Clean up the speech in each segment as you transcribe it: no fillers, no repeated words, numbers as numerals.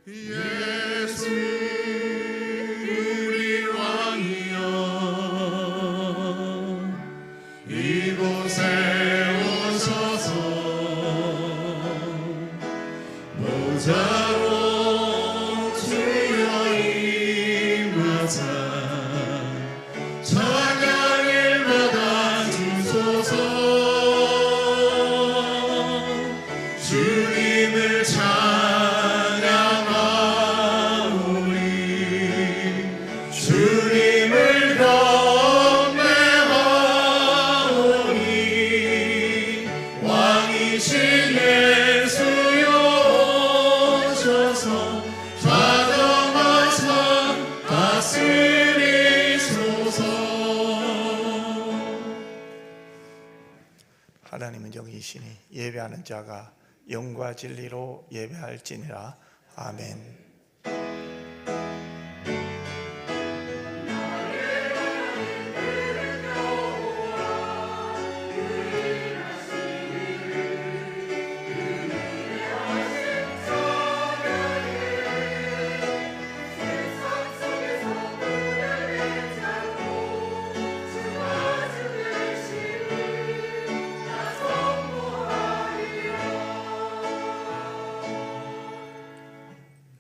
예수 우리 왕이여, 이곳에 오셔서 보좌로 주여 임하사 찬양을 받아 주소서. 주님을 찬양하오니 주님을 경배하오니 왕이신 예수여 오셔서 좌정하사 다스리소서. 하나님은 영이시니 예배하는 자가 영과 진리로 예배할지니라. 아멘.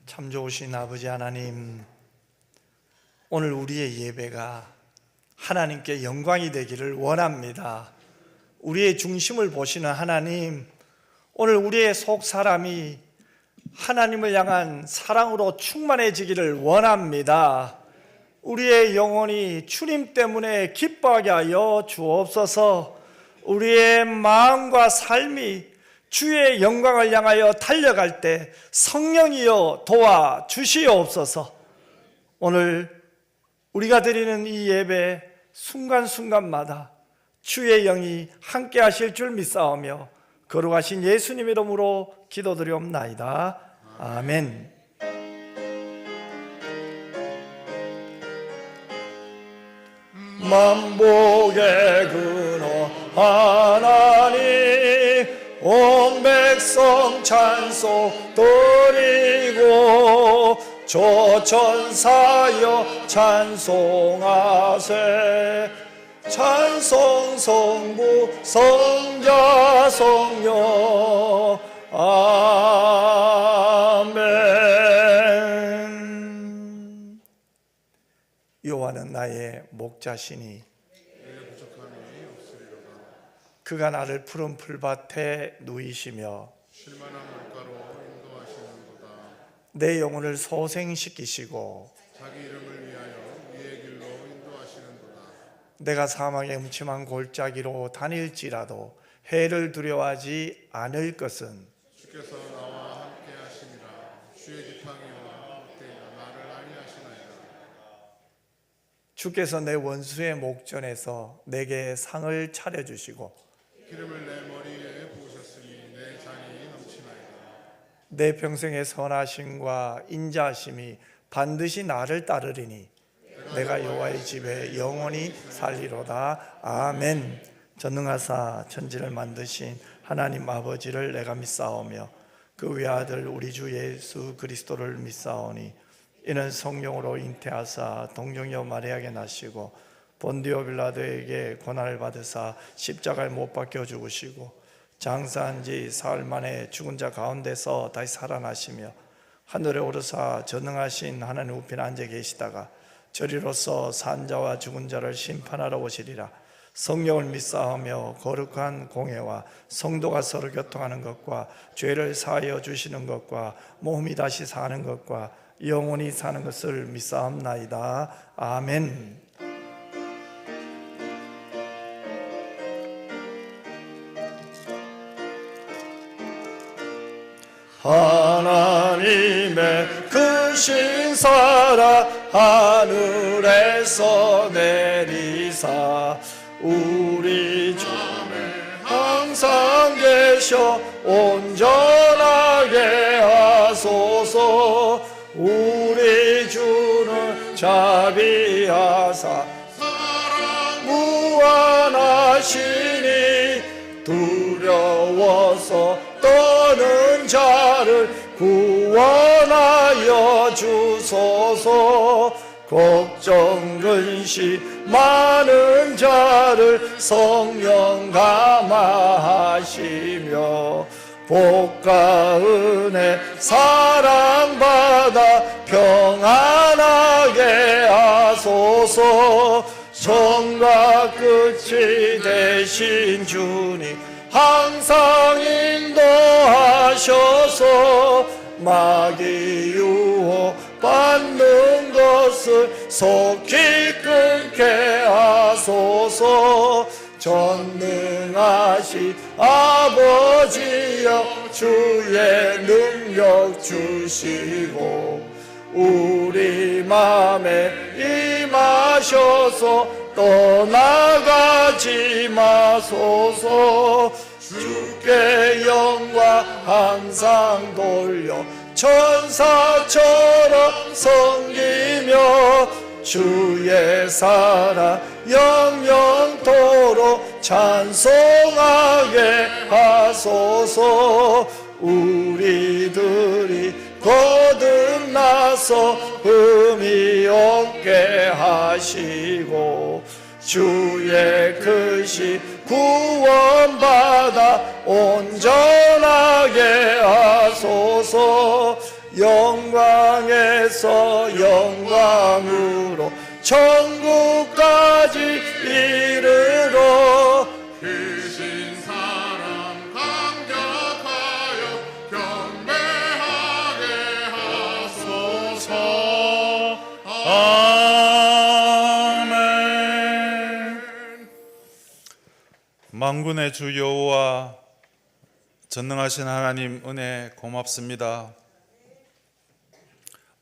참 좋으신 아버지 하나님, 오늘 우리의 예배가 하나님께 영광이 되기를 원합니다. 우리의 중심을 보시는 하나님, 오늘 우리의 속 사람이 하나님을 향한 사랑으로 충만해지기를 원합니다. 우리의 영혼이 주님 때문에 기뻐하게 하여 주옵소서. 우리의 마음과 삶이 주의 영광을 향하여 달려갈 때 성령이여 도와주시옵소서. 오늘 우리가 드리는 이 예배 순간순간마다 주의 영이 함께 하실 줄 믿사오며 거룩하신 예수님 이름으로 기도드리옵나이다. 아멘. 만복의 근원 하나님, 온 백성 찬송 드리고 조천사여 찬송하세. 찬송 성부 성자 성령 아멘. 여호와는 나의 목자시니 그가 나를 푸른 풀밭에 누이시며 쉴만한 물가로 인도하시는도다. 내 영혼을 소생시키시고 자기 이름을 위하여 위의 길로 인도하시는도다. 내가 사망의 음침한 골짜기로 다닐지라도 해를 두려워하지 않을 것은 주께서 나와 함께 하시니라. 주의 지팡이와 롯대가 나를 안위하시나이다. 주께서 내 원수의 목전에서 내게 상을 차려주시고 기름을 내 머리에 부으셨으니 내 잔이 넘치나이다. 내 평생의 선하심과 인자하심이 반드시 나를 따르리니 내가 여호와의 집에 영원히 살리로다. 아멘. 전능하사 천지를 만드신 하나님 아버지를 내가 믿사오며 그 외아들 우리 주 예수 그리스도를 믿사오니 이는 성령으로 잉태하사 동정녀 마리아에게 나시고 본디오 빌라도에게 고난을 받으사 십자가에 못 박혀 죽으시고 장사한 지 사흘 만에 죽은 자 가운데서 다시 살아나시며 하늘에 오르사 전능하신 하나님 우편에 앉아 계시다가 저리로서 산자와 죽은 자를 심판하러 오시리라. 성령을 믿사오며 거룩한 공회와 성도가 서로 교통하는 것과 죄를 사하여 주시는 것과 몸이 다시 사는 것과 영원히 사는 것을 믿사옵나이다. 아멘. 하나님의 크신 사랑 하늘에서 내리사 우리 중에 항상 계셔 온전하게 하소서. 우리 주는 자비하사 사랑 무한하시니 두려워서 떠는 자 자를 구원하여 주소서. 걱정 근심 많은 자를 성령 감화하시며 복과 은혜 사랑받아 평안하게 하소서. 처음과 끝이 되신 주님 항상 인도하셔서 마귀 유혹 받는 것을 속히 끊게 하소서. 전능하신 아버지여 주의 능력 주시고 우리 맘에 임하셔서 떠나가지 마소서. 주께 영광 항상 돌려 천사처럼 섬기며 주의 사랑 영영토록 찬송하게 하소서. 우리들이 거듭나서 흠이 없게 하시고 주의 크신 구원받아 온전하게 하소서. 영광에서 영광으로 천국까지 이르러 크신 사랑 강력하여 경배하게 하소서. 아멘. 만군의 주 여호와 전능하신 하나님 은혜 고맙습니다.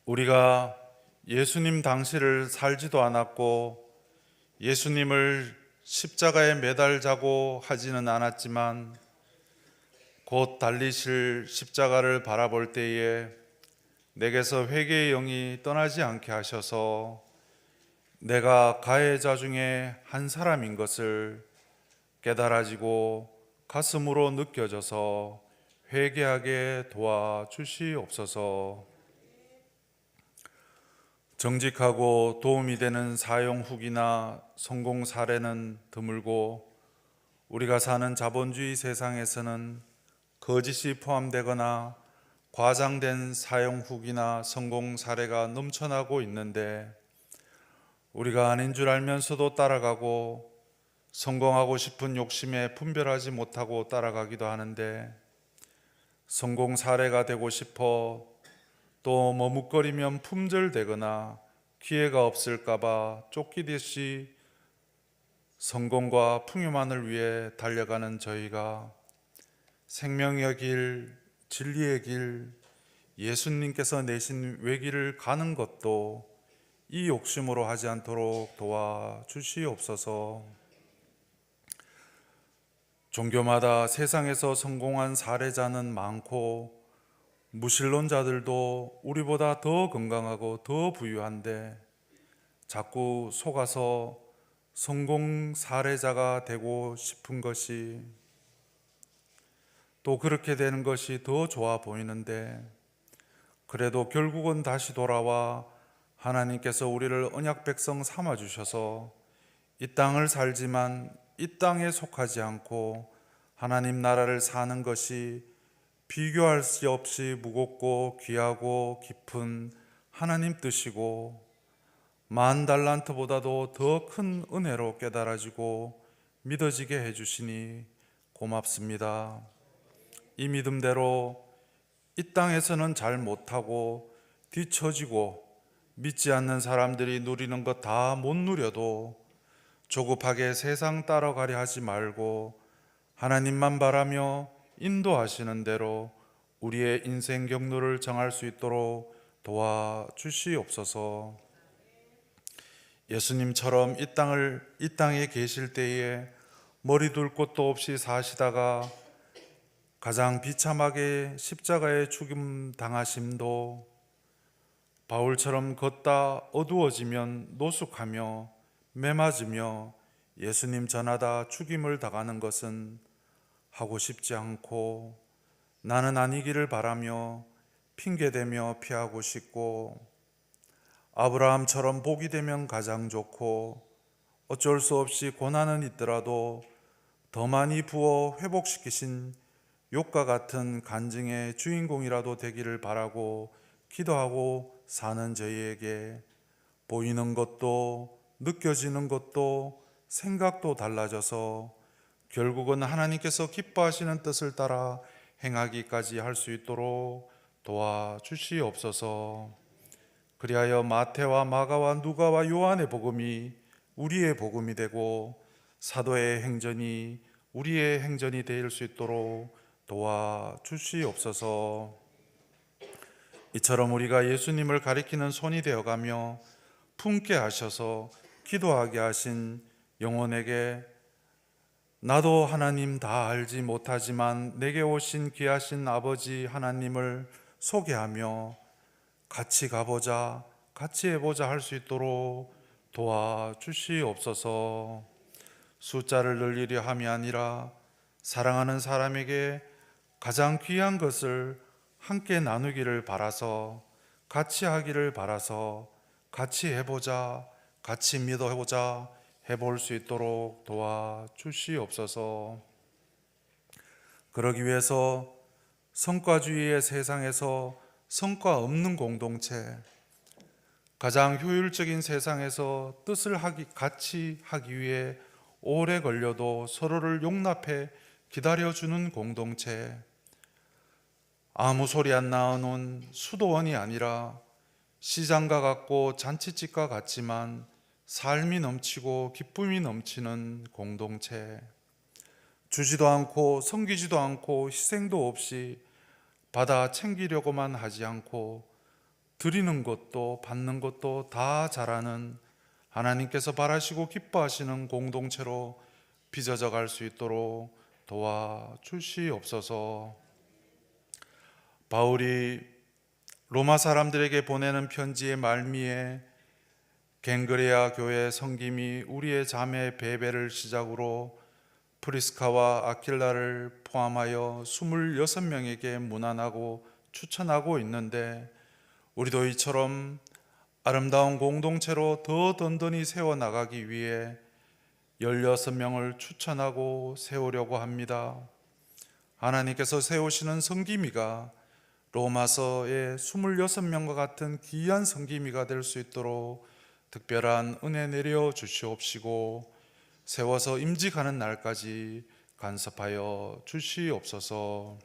우리가 예수님 당시를 살지도 않았고 예수님을 십자가에 매달자고 하지는 않았지만 곧 달리실 십자가를 바라볼 때에 내게서 회개의 영이 떠나지 않게 하셔서 내가 가해자 중에 한 사람인 것을 깨달아지고 가슴으로 느껴져서 회개하게 도와주시옵소서. 정직하고 도움이 되는 사용 후기나 성공 사례는 드물고 우리가 사는 자본주의 세상에서는 거짓이 포함되거나 과장된 사용 후기나 성공 사례가 넘쳐나고 있는데 우리가 아닌 줄 알면서도 따라가고 성공하고 싶은 욕심에 분별하지 못하고 따라가기도 하는데 성공 사례가 되고 싶어 또 머뭇거리면 품절되거나 기회가 없을까봐 쫓기듯이 성공과 풍요만을 위해 달려가는 저희가 생명의 길, 진리의 길, 예수님께서 내신 외길을 가는 것도 이 욕심으로 하지 않도록 도와주시옵소서. 종교마다 세상에서 성공한 사례자는 많고 무신론자들도 우리보다 더 건강하고 더 부유한데 자꾸 속아서 성공 사례자가 되고 싶은 것이 또 그렇게 되는 것이 더 좋아 보이는데 그래도 결국은 다시 돌아와 하나님께서 우리를 언약 백성 삼아 주셔서 이 땅을 살지만 이 땅에 속하지 않고 하나님 나라를 사는 것이 비교할 수 없이 무겁고 귀하고 깊은 하나님 뜻이고 만 달란트보다도 더 큰 은혜로 깨달아지고 믿어지게 해주시니 고맙습니다. 이 믿음대로 이 땅에서는 잘 못하고 뒤처지고 믿지 않는 사람들이 누리는 것 다 못 누려도 조급하게 세상 따라가려 하지 말고 하나님만 바라며 인도하시는 대로 우리의 인생 경로를 정할 수 있도록 도와주시옵소서. 예수님처럼 이 땅에 계실 때에 머리 둘 곳도 없이 사시다가 가장 비참하게 십자가에 죽임 당하심도 바울처럼 걷다 어두워지면 노숙하며 매맞으며 예수님 전하다 죽임을 당하는 것은 하고 싶지 않고 나는 아니기를 바라며 핑계대며 피하고 싶고, 아브라함처럼 복이 되면 가장 좋고, 어쩔 수 없이 고난은 있더라도 더 많이 부어 회복시키신 욥과 같은 간증의 주인공이라도 되기를 바라고 기도하고 사는 저희에게 보이는 것도 느껴지는 것도 생각도 달라져서 결국은 하나님께서 기뻐하시는 뜻을 따라 행하기까지 할 수 있도록 도와주시옵소서. 그리하여 마태와 마가와 누가와 요한의 복음이 우리의 복음이 되고 사도의 행전이 우리의 행전이 될 수 있도록 도와주시옵소서. 이처럼 우리가 예수님을 가리키는 손이 되어가며 품게 하셔서 기도하게 하신 영혼에게 나도 하나님 다 알지 못하지만 내게 오신 귀하신 아버지 하나님을 소개하며 같이 가보자, 같이 해보자 할 수 있도록 도와주시옵소서. 숫자를 늘리려 함이 아니라 사랑하는 사람에게 가장 귀한 것을 함께 나누기를 바라서, 같이 하기를 바라서, 같이 해보자, 같이 믿어보자 해볼 수 있도록 도와주시옵소서. 그러기 위해서 성과주의의 세상에서 성과 없는 공동체, 가장 효율적인 세상에서 뜻을 같이 하기 위해 오래 걸려도 서로를 용납해 기다려주는 공동체, 아무 소리 안 나오는 수도원이 아니라 시장과 같고 잔치집과 같지만 삶이 넘치고 기쁨이 넘치는 공동체, 주지도 않고 섬기지도 않고 희생도 없이 받아 챙기려고만 하지 않고 드리는 것도 받는 것도 다 잘하는 하나님께서 바라시고 기뻐하시는 공동체로 빚어져 갈 수 있도록 도와주시옵소서. 바울이 로마 사람들에게 보내는 편지의 말미에 갱그레아 교회 성김이 우리의 자매 베베를 시작으로 프리스카와 아킬라를 포함하여 26명에게 문안하고 추천하고 있는데, 우리도 이처럼 아름다운 공동체로 더 든든히 세워나가기 위해 16명을 추천하고 세우려고 합니다. 하나님께서 세우시는 성김이가 로마서의 26명과 같은 귀한 성김이가 될 수 있도록 특별한 은혜 내려 주시옵시고 세워서 임직하는 날까지 간섭하여 주시옵소서.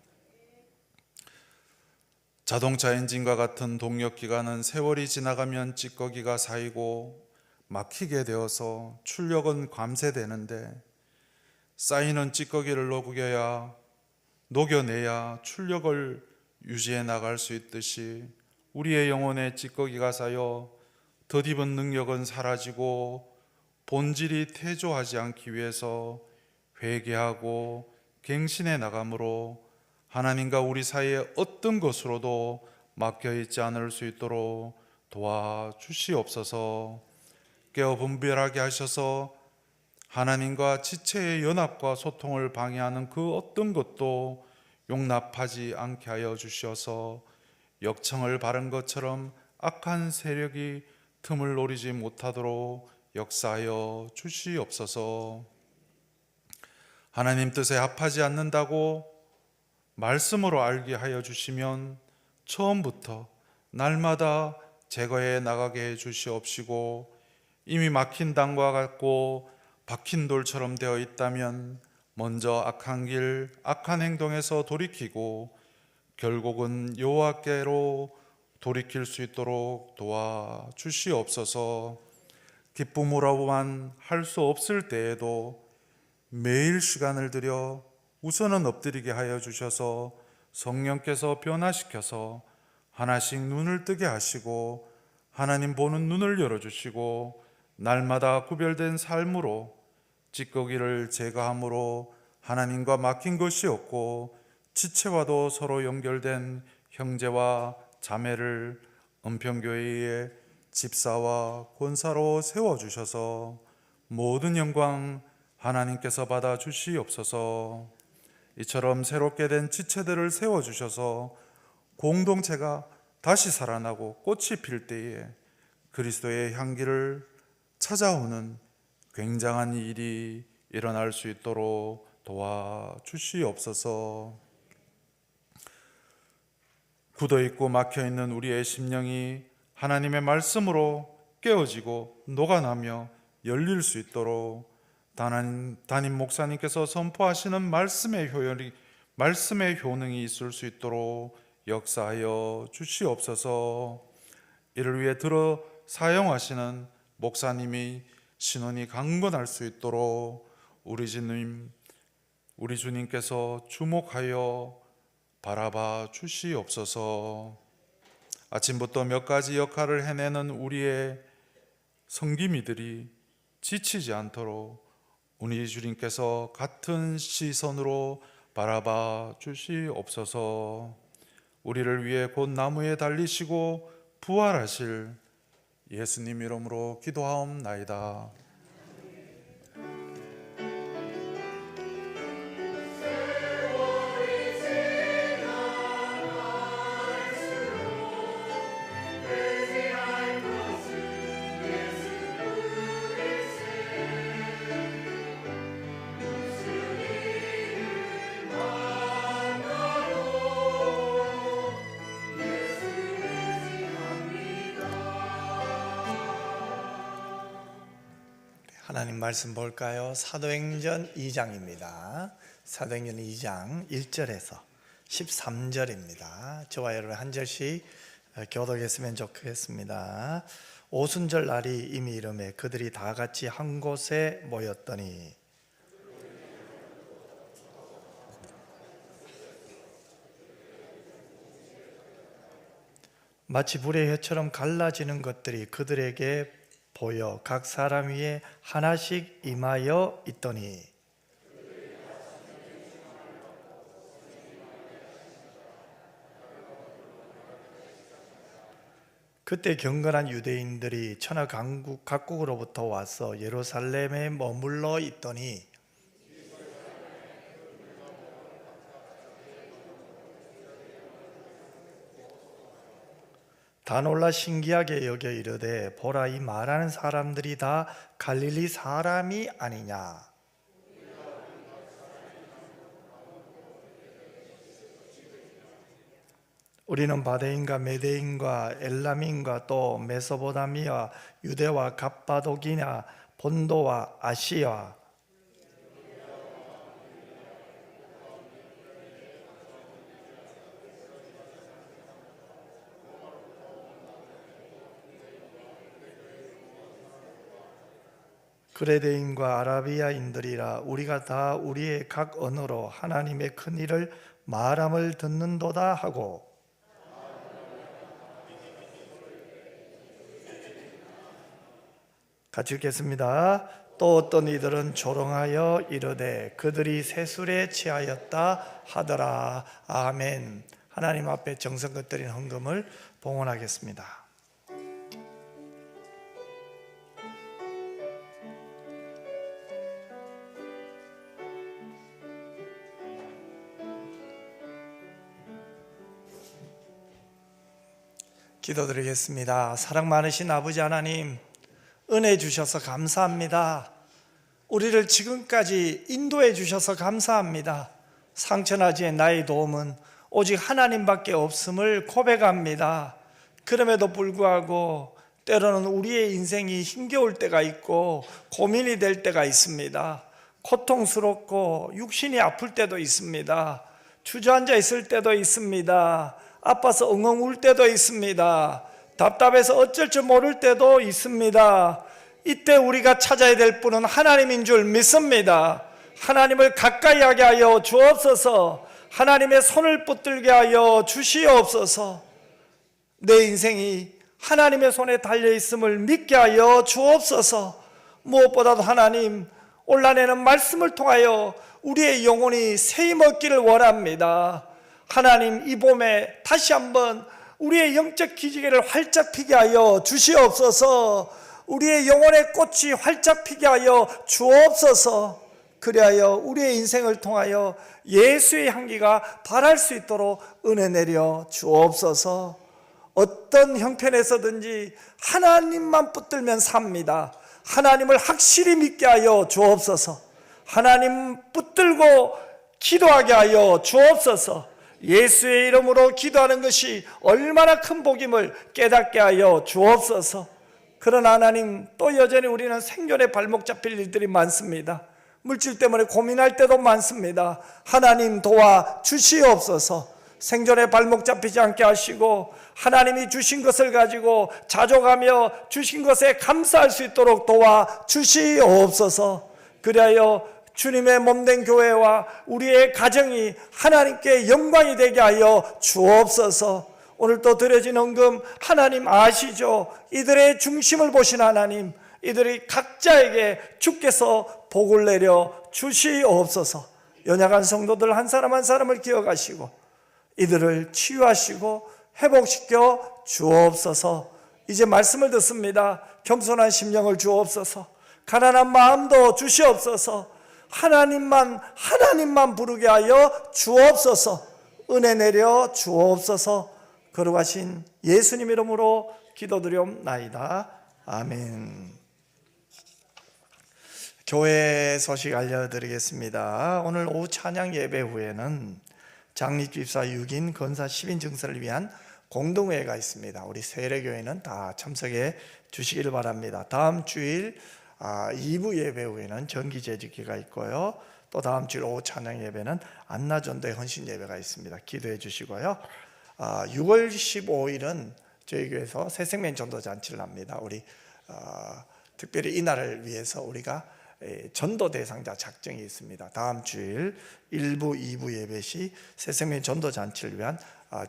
자동차 엔진과 같은 동력 기관은 세월이 지나가면 찌꺼기가 쌓이고 막히게 되어서 출력은 감쇄되는데, 쌓이는 찌꺼기를 녹여내야 출력을 유지해 나갈 수 있듯이 우리의 영혼에 찌꺼기가 쌓여 덧입은 능력은 사라지고 본질이 퇴조하지 않기 위해서 회개하고 갱신해 나감으로 하나님과 우리 사이에 어떤 것으로도 막혀있지 않을 수 있도록 도와주시옵소서. 깨어 분별하게 하셔서 하나님과 지체의 연합과 소통을 방해하는 그 어떤 것도 용납하지 않게 하여 주셔서 역청을 바른 것처럼 악한 세력이 틈을 노리지 못하도록 역사하여 주시옵소서. 하나님 뜻에 합하지 않는다고 말씀으로 알게 하여 주시면 처음부터 날마다 제거해 나가게 해 주시옵시고, 이미 막힌 땅과 같고 박힌 돌처럼 되어 있다면 먼저 악한 길, 악한 행동에서 돌이키고 결국은 여호와께로 돌이킬 수 있도록 도와주시옵소서. 기쁨으로만 할 수 없을 때에도 매일 시간을 들여 우선은 엎드리게 하여 주셔서 성령께서 변화시켜서 하나씩 눈을 뜨게 하시고 하나님 보는 눈을 열어주시고 날마다 구별된 삶으로 찌꺼기를 제거함으로 하나님과 막힌 것이 없고 지체와도 서로 연결된 형제와 자매를 은평교회의 집사와 권사로 세워주셔서 모든 영광 하나님께서 받아 주시옵소서. 이처럼 새롭게 된 지체들을 세워주셔서 공동체가 다시 살아나고 꽃이 필 때에 그리스도의 향기를 찾아오는 굉장한 일이 일어날 수 있도록 도와주시옵소서. 굳어있고 막혀있는 우리의 심령이 하나님의 말씀으로 깨어지고 녹아나며 열릴 수 있도록 담임 목사님께서 선포하시는 말씀의 효능이 있을 수 있도록 역사하여 주시옵소서. 이를 위해 들어 사용하시는 목사님이 신원이 강건할 수 있도록 우리 주님께서 주목하여 바라봐 주시옵소서. 아침부터 몇 가지 역할을 해내는 우리의 성기미들이 지치지 않도록 우리 주님께서 같은 시선으로 바라봐 주시옵소서. 우리를 위해 곧 나무에 달리시고 부활하실 예수님 이름으로 기도하옵나이다. 하나님 말씀 볼까요? 사도행전 2장입니다. 사도행전 2장 1절에서 13절입니다. 저와 여러분 한 절씩 교독했으면 좋겠습니다. 오순절 날이 이미 이르매 그들이 다 같이 한 곳에 모였더니 마치 불의 혀처럼 갈라지는 것들이 그들에게 보여 각 사람 위에 하나씩 임하여 있더니 그때 경건한 유대인들이 천하 각국으로부터 와서 예루살렘에 머물러 있더니 다 놀라 신기하게 여겨 이르되 보라 이 말하는 사람들이 다 갈릴리 사람이 아니냐. 우리는 바데인과 메데인과 엘람인과 또 메소포타미아 유대와 갑바도기냐 본도와 아시아 그레데인과 아라비아인들이라 우리가 다 우리의 각 언어로 하나님의 큰 일을 말함을 듣는도다 하고 같이 읽겠습니다. 또 어떤 이들은 조롱하여 이르되 그들이 세술에 취하였다 하더라. 아멘. 하나님 앞에 정성껏 드린 헌금을 봉헌하겠습니다. 기도드리겠습니다. 사랑 많으신 아버지 하나님, 은혜 주셔서 감사합니다. 우리를 지금까지 인도해 주셔서 감사합니다. 상처나지의 나의 도움은 오직 하나님밖에 없음을 고백합니다. 그럼에도 불구하고 때로는 우리의 인생이 힘겨울 때가 있고 고민이 될 때가 있습니다. 고통스럽고 육신이 아플 때도 있습니다. 주저앉아 있을 때도 있습니다. 아파서 엉엉 울 때도 있습니다. 답답해서 어쩔 줄 모를 때도 있습니다. 이때 우리가 찾아야 될 분은 하나님인 줄 믿습니다. 하나님을 가까이 하게 하여 주옵소서. 하나님의 손을 붙들게 하여 주시옵소서. 내 인생이 하나님의 손에 달려있음을 믿게 하여 주옵소서. 무엇보다도 하나님, 올라내는 말씀을 통하여 우리의 영혼이 새힘 얻기를 원합니다. 하나님, 이 봄에 다시 한번 우리의 영적 기지개를 활짝 피게 하여 주시옵소서. 우리의 영혼의 꽃이 활짝 피게 하여 주옵소서. 그리하여 우리의 인생을 통하여 예수의 향기가 발할 수 있도록 은혜 내려 주옵소서. 어떤 형편에서든지 하나님만 붙들면 삽니다. 하나님을 확실히 믿게 하여 주옵소서. 하나님 붙들고 기도하게 하여 주옵소서. 예수의 이름으로 기도하는 것이 얼마나 큰 복임을 깨닫게 하여 주옵소서. 그러나 하나님, 또 여전히 우리는 생존에 발목 잡힐 일들이 많습니다. 물질 때문에 고민할 때도 많습니다. 하나님 도와 주시옵소서. 생존에 발목 잡히지 않게 하시고 하나님이 주신 것을 가지고 자족하며 주신 것에 감사할 수 있도록 도와 주시옵소서. 그리하여 주님의 몸된 교회와 우리의 가정이 하나님께 영광이 되게 하여 주옵소서. 오늘 또 드려진 헌금 하나님 아시죠? 이들의 중심을 보신 하나님, 이들이 각자에게 주께서 복을 내려 주시옵소서. 연약한 성도들 한 사람 한 사람을 기억하시고 이들을 치유하시고 회복시켜 주옵소서. 이제 말씀을 듣습니다. 겸손한 심령을 주옵소서. 가난한 마음도 주시옵소서. 하나님만 부르게 하여 주옵소서. 은혜 내려 주옵소서. 거룩하신 예수님 이름으로 기도드리옵나이다. 아멘. 교회 소식 알려드리겠습니다. 오늘 오후 찬양 예배 후에는 장립집사 6인 건사 10인 증서를 위한 공동회가 있습니다. 우리 세례교회는 다 참석해 주시길 바랍니다. 다음 주일 2부 예배 후에는 정기재직기가 있고요. 또 다음 주일 오후 찬양 예배는 안나전도의 헌신 예배가 있습니다. 기도해 주시고요. 6월 15일은 저희 교회에서 새생명 전도잔치를 합니다. 우리 특별히 이날을 위해서 우리가 전도 대상자 작정이 있습니다. 다음 주일 1부, 2부 예배 시 새생명 전도잔치를 위한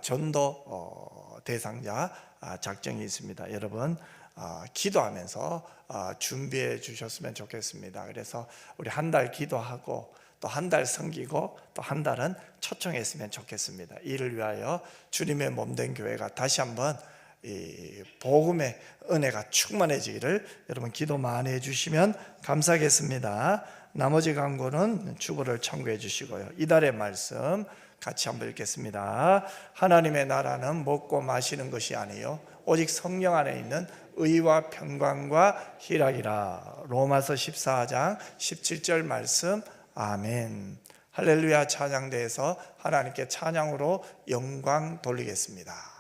전도 대상자 작정이 있습니다. 여러분 기도하면서 준비해 주셨으면 좋겠습니다. 그래서 우리 한 달 기도하고 또 한 달 섬기고 또 한 달은 초청했으면 좋겠습니다. 이를 위하여 주님의 몸된 교회가 다시 한번 이 복음의 은혜가 충만해지기를 여러분 기도 많이 해주시면 감사하겠습니다. 나머지 광고는 주보를 참고해 주시고요. 이달의 말씀 같이 한번 읽겠습니다. 하나님의 나라는 먹고 마시는 것이 아니요 오직 성령 안에 있는 의와 평강과 희락이라. 로마서 14장 17절 말씀. 아멘. 할렐루야. 찬양대에서 하나님께 찬양으로 영광 돌리겠습니다.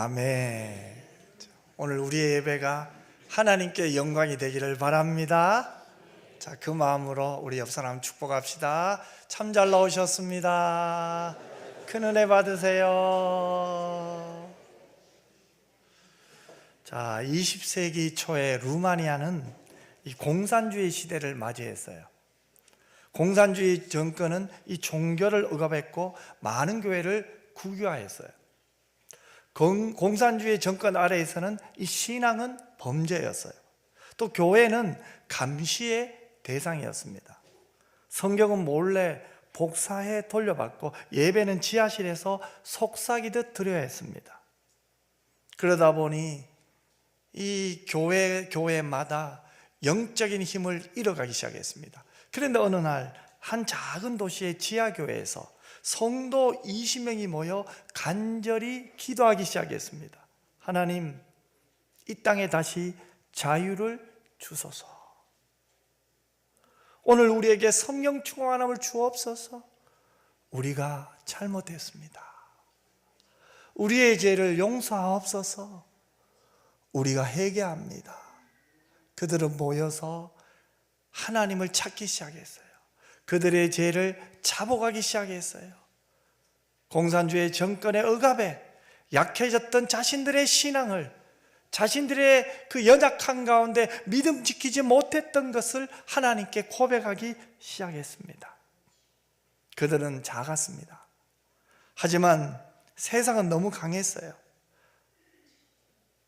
아멘. 오늘 우리의 예배가 하나님께 영광이 되기를 바랍니다. 자, 그 마음으로 우리 옆 사람 축복합시다. 참 잘 나오셨습니다. 큰 은혜 받으세요. 자, 20세기 초에 루마니아는 이 공산주의 시대를 맞이했어요. 공산주의 정권은 이 종교를 억압했고 많은 교회를 국유화했어요. 공산주의 정권 아래에서는 이 신앙은 범죄였어요. 또 교회는 감시의 대상이었습니다. 성경은 몰래 복사해 돌려받고 예배는 지하실에서 속삭이듯 드려야 했습니다. 그러다 보니 이 교회마다 영적인 힘을 잃어가기 시작했습니다. 그런데 어느 날 한 작은 도시의 지하교회에서 성도 20명이 모여 간절히 기도하기 시작했습니다. 하나님, 이 땅에 다시 자유를 주소서. 오늘 우리에게 성령 충만함을 주옵소서. 우리가 잘못했습니다. 우리의 죄를 용서하옵소서. 우리가 회개합니다. 그들은 모여서 하나님을 찾기 시작했어요. 그들의 죄를 자복하기 시작했어요. 공산주의 정권의 억압에 약해졌던 자신들의 신앙을, 자신들의 그 연약한 가운데 믿음 지키지 못했던 것을 하나님께 고백하기 시작했습니다. 그들은 작았습니다. 하지만 세상은 너무 강했어요.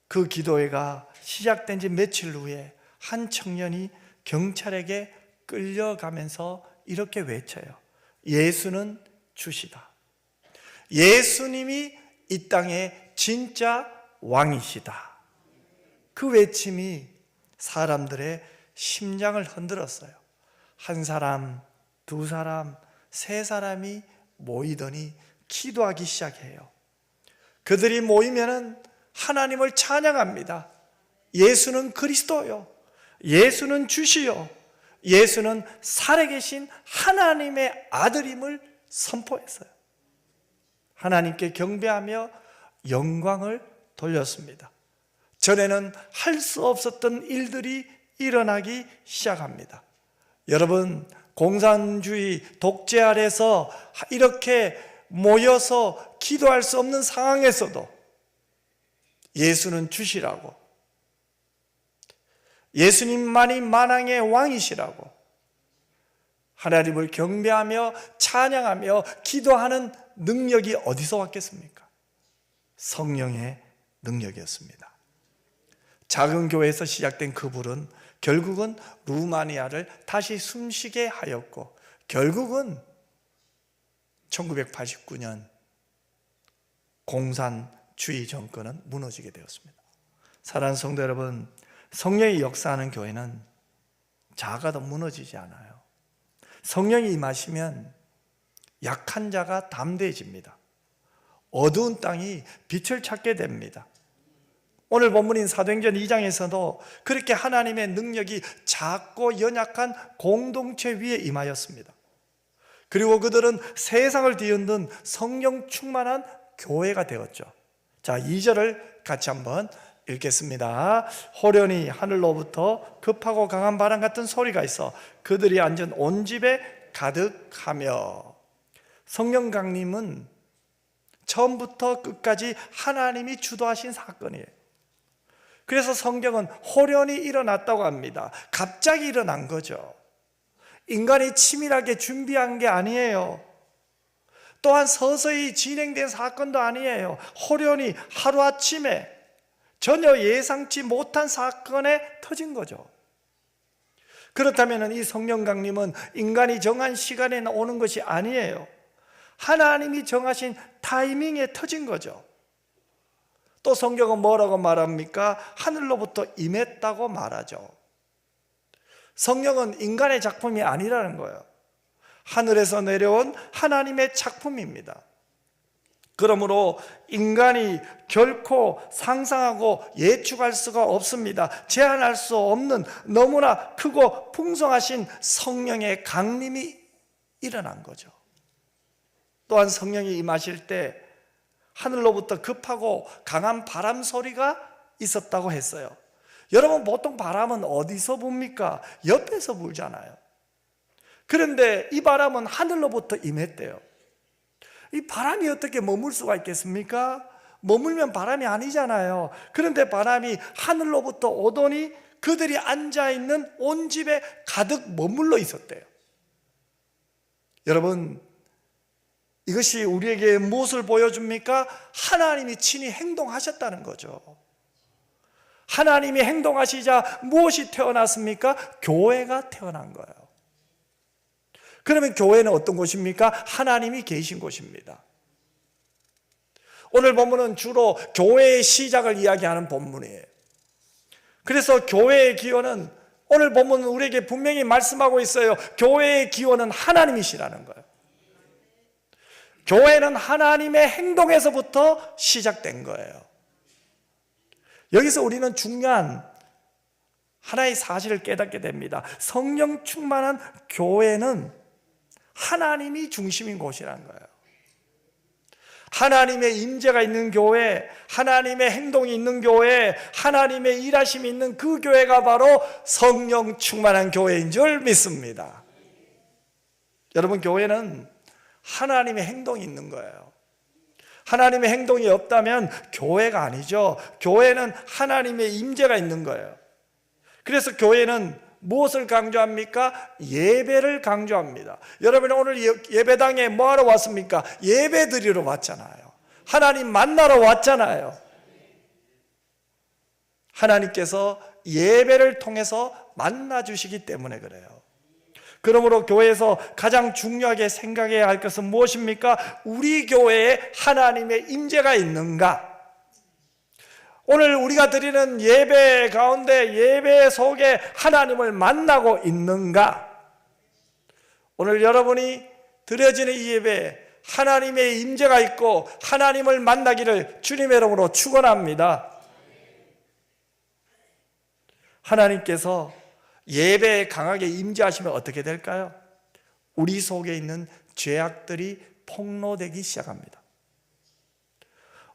그 기도회가 시작된 지 며칠 후에 한 청년이 경찰에게 끌려가면서 이렇게 외쳐요. 예수는 주시다. 예수님이 이 땅의 진짜 왕이시다. 그 외침이 사람들의 심장을 흔들었어요. 한 사람, 두 사람, 세 사람이 모이더니 기도하기 시작해요. 그들이 모이면은 하나님을 찬양합니다. 예수는 그리스도요. 예수는 주시요. 예수는 살아계신 하나님의 아들임을 선포했어요. 하나님께 경배하며 영광을 돌렸습니다. 전에는 할 수 없었던 일들이 일어나기 시작합니다. 여러분, 공산주의 독재 아래서 이렇게 모여서 기도할 수 없는 상황에서도 예수는 주시라고, 예수님만이 만왕의 왕이시라고 하나님을 경배하며 찬양하며 기도하는 능력이 어디서 왔겠습니까? 성령의 능력이었습니다. 작은 교회에서 시작된 그 불은 결국은 루마니아를 다시 숨쉬게 하였고, 결국은 1989년 공산주의 정권은 무너지게 되었습니다. 사랑하는 성도 여러분, 성령이 역사하는 교회는 작아도 무너지지 않아요. 성령이 임하시면 약한 자가 담대해집니다. 어두운 땅이 빛을 찾게 됩니다. 오늘 본문인 사도행전 2장에서도 그렇게 하나님의 능력이 작고 연약한 공동체 위에 임하였습니다. 그리고 그들은 세상을 뒤흔든 성령 충만한 교회가 되었죠. 자, 2절을 같이 한번 읽겠습니다. 호련히 하늘로부터 급하고 강한 바람 같은 소리가 있어 그들이 앉은 온 집에 가득하며. 성령 강림은 처음부터 끝까지 하나님이 주도하신 사건이에요. 그래서 성경은 호련히 일어났다고 합니다. 갑자기 일어난 거죠. 인간이 치밀하게 준비한 게 아니에요. 또한 서서히 진행된 사건도 아니에요. 호련히 하루아침에 전혀 예상치 못한 사건에 터진 거죠. 그렇다면 이 성령 강림은 인간이 정한 시간에 오는 것이 아니에요. 하나님이 정하신 타이밍에 터진 거죠. 또 성경은 뭐라고 말합니까? 하늘로부터 임했다고 말하죠. 성령은 인간의 작품이 아니라는 거예요. 하늘에서 내려온 하나님의 작품입니다. 그러므로 인간이 결코 상상하고 예측할 수가 없습니다. 제한할 수 없는 너무나 크고 풍성하신 성령의 강림이 일어난 거죠. 또한 성령이 임하실 때 하늘로부터 급하고 강한 바람 소리가 있었다고 했어요. 여러분, 보통 바람은 어디서 붑니까? 옆에서 불잖아요. 그런데 이 바람은 하늘로부터 임했대요. 이 바람이 어떻게 머물 수가 있겠습니까? 머물면 바람이 아니잖아요. 그런데 바람이 하늘로부터 오더니 그들이 앉아있는 온 집에 가득 머물러 있었대요. 여러분, 이것이 우리에게 무엇을 보여줍니까? 하나님이 친히 행동하셨다는 거죠. 하나님이 행동하시자 무엇이 태어났습니까? 교회가 태어난 거예요. 그러면 교회는 어떤 곳입니까? 하나님이 계신 곳입니다. 오늘 본문은 주로 교회의 시작을 이야기하는 본문이에요. 그래서 교회의 기원은, 오늘 본문은 우리에게 분명히 말씀하고 있어요. 교회의 기원은 하나님이시라는 거예요. 교회는 하나님의 행동에서부터 시작된 거예요. 여기서 우리는 중요한 하나의 사실을 깨닫게 됩니다. 성령 충만한 교회는 하나님이 중심인 곳이라는 거예요. 하나님의 임재가 있는 교회, 하나님의 행동이 있는 교회, 하나님의 일하심이 있는 그 교회가 바로 성령 충만한 교회인 줄 믿습니다. 여러분, 교회는 하나님의 행동이 있는 거예요. 하나님의 행동이 없다면 교회가 아니죠. 교회는 하나님의 임재가 있는 거예요. 그래서 교회는 무엇을 강조합니까? 예배를 강조합니다. 여러분, 오늘 예배당에 뭐하러 왔습니까? 예배 드리러 왔잖아요. 하나님 만나러 왔잖아요. 하나님께서 예배를 통해서 만나주시기 때문에 그래요. 그러므로 교회에서 가장 중요하게 생각해야 할 것은 무엇입니까? 우리 교회에 하나님의 임재가 있는가? 오늘 우리가 드리는 예배 가운데, 예배 속에 하나님을 만나고 있는가? 오늘 여러분이 드려지는 이 예배에 하나님의 임재가 있고 하나님을 만나기를 주님의 이름으로 축원합니다. 하나님께서 예배에 강하게 임재하시면 어떻게 될까요? 우리 속에 있는 죄악들이 폭로되기 시작합니다.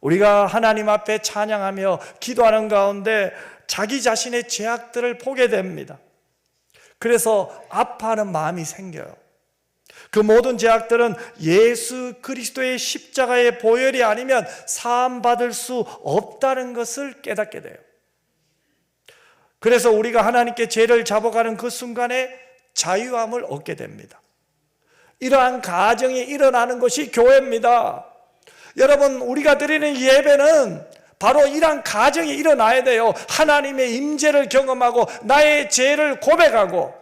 우리가 하나님 앞에 찬양하며 기도하는 가운데 자기 자신의 죄악들을 보게 됩니다. 그래서 아파하는 마음이 생겨요. 그 모든 죄악들은 예수 그리스도의 십자가의 보혈이 아니면 사함받을 수 없다는 것을 깨닫게 돼요. 그래서 우리가 하나님께 죄를 잡아가는 그 순간에 자유함을 얻게 됩니다. 이러한 가정이 일어나는 것이 교회입니다. 여러분, 우리가 드리는 예배는 바로 이러한 가정이 일어나야 돼요. 하나님의 임재를 경험하고 나의 죄를 고백하고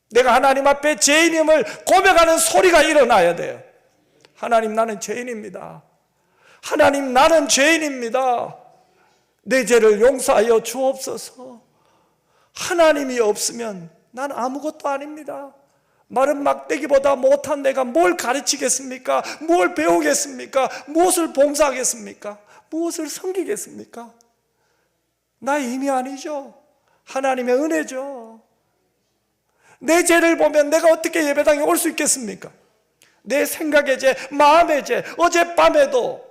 내가 하나님 앞에 죄인임을 고백하는 소리가 일어나야 돼요. 하나님, 나는 죄인입니다. 하나님, 나는 죄인입니다. 내 죄를 용서하여 주옵소서. 하나님이 없으면 난 아무것도 아닙니다. 마른 막대기보다 못한 내가 뭘 가르치겠습니까? 뭘 배우겠습니까? 무엇을 봉사하겠습니까? 무엇을 섬기겠습니까? 나의 힘이 아니죠. 하나님의 은혜죠. 내 죄를 보면 내가 어떻게 예배당에 올 수 있겠습니까? 내 생각의 죄, 마음의 죄, 어젯밤에도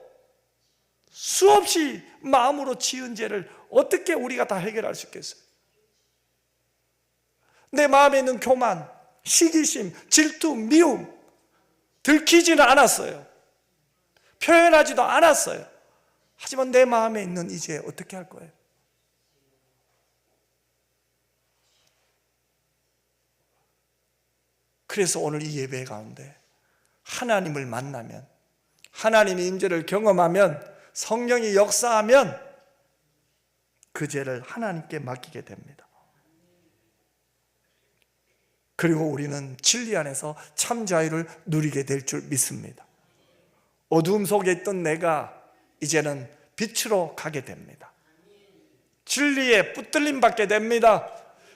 수없이 마음으로 지은 죄를 어떻게 우리가 다 해결할 수 있겠어요? 내 마음에 있는 교만, 시기심, 질투, 미움 들키지는 않았어요. 표현하지도 않았어요. 하지만 내 마음에 있는 이 죄 어떻게 할 거예요? 그래서 오늘 이 예배 가운데 하나님을 만나면, 하나님의 임재를 경험하면, 성령이 역사하면 그 죄를 하나님께 맡기게 됩니다. 그리고 우리는 진리 안에서 참 자유를 누리게 될 줄 믿습니다. 어두움 속에 있던 내가 이제는 빛으로 가게 됩니다. 진리에 붙들림 받게 됩니다.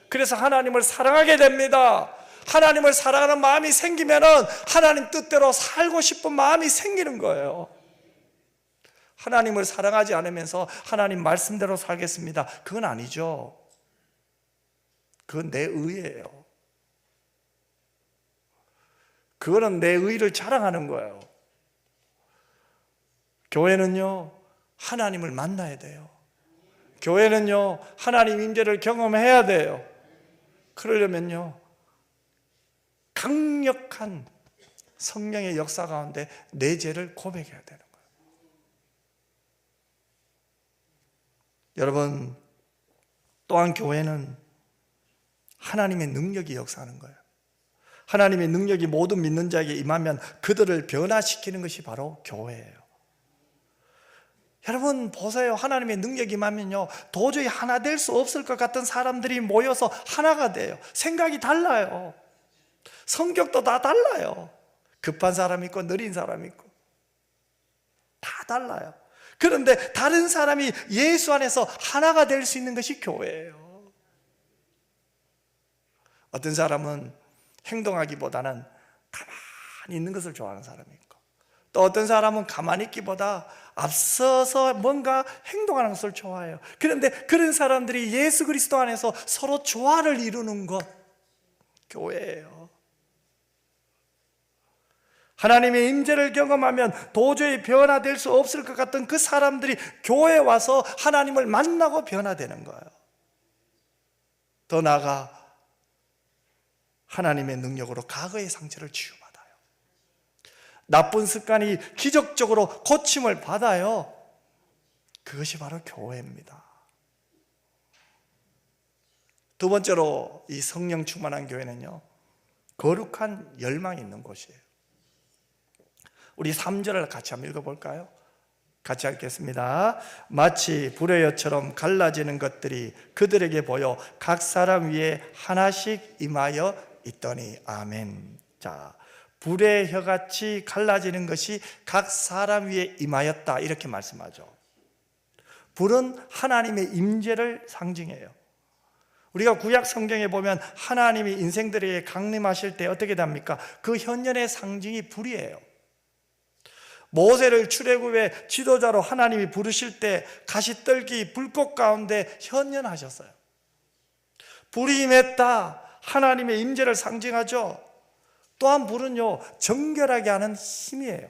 그래서 하나님을 사랑하게 됩니다. 하나님을 사랑하는 마음이 생기면 하나님 뜻대로 살고 싶은 마음이 생기는 거예요. 하나님을 사랑하지 않으면서 하나님 말씀대로 살겠습니다. 그건 아니죠. 그건 내 의예요. 그거는 내 의를 자랑하는 거예요. 교회는요, 하나님을 만나야 돼요. 교회는요, 하나님 임재를 경험해야 돼요. 그러려면요, 강력한 성령의 역사 가운데 내 죄를 고백해야 되는 거예요. 여러분, 또한 교회는 하나님의 능력이 역사하는 거예요. 하나님의 능력이 모든 믿는 자에게 임하면 그들을 변화시키는 것이 바로 교회예요. 여러분 보세요. 하나님의 능력이 임하면요, 도저히 하나 될 수 없을 것 같은 사람들이 모여서 하나가 돼요. 생각이 달라요. 성격도 다 달라요. 급한 사람 있고 느린 사람 있고 다 달라요. 그런데 다른 사람이 예수 안에서 하나가 될 수 있는 것이 교회예요. 어떤 사람은 행동하기보다는 가만히 있는 것을 좋아하는 사람이 있고, 또 어떤 사람은 가만히 있기보다 앞서서 뭔가 행동하는 것을 좋아해요. 그런데 그런 사람들이 예수 그리스도 안에서 서로 조화를 이루는 것, 교회예요. 하나님의 임재를 경험하면 도저히 변화될 수 없을 것 같은 그 사람들이 교회에 와서 하나님을 만나고 변화되는 거예요. 더 나아가 하나님의 능력으로 과거의 상처를 치유받아요. 나쁜 습관이 기적적으로 고침을 받아요. 그것이 바로 교회입니다. 두 번째로 이 성령 충만한 교회는요, 거룩한 열망이 있는 곳이에요. 우리 3절을 같이 한번 읽어볼까요? 같이 읽겠습니다. 마치 불의 혀처럼 갈라지는 것들이 그들에게 보여 각 사람 위에 하나씩 임하여 있더니. 아멘. 자, 불의 혀같이 갈라지는 것이 각 사람 위에 임하였다, 이렇게 말씀하죠. 불은 하나님의 임재를 상징해요. 우리가 구약 성경에 보면 하나님이 인생들에게 강림하실 때 어떻게 됩니까? 그 현현의 상징이 불이에요. 모세를 출애굽의 지도자로 하나님이 부르실 때 가시떨기 불꽃 가운데 현현하셨어요. 불이 임했다, 하나님의 임재를 상징하죠. 또한 불은요, 정결하게 하는 힘이에요.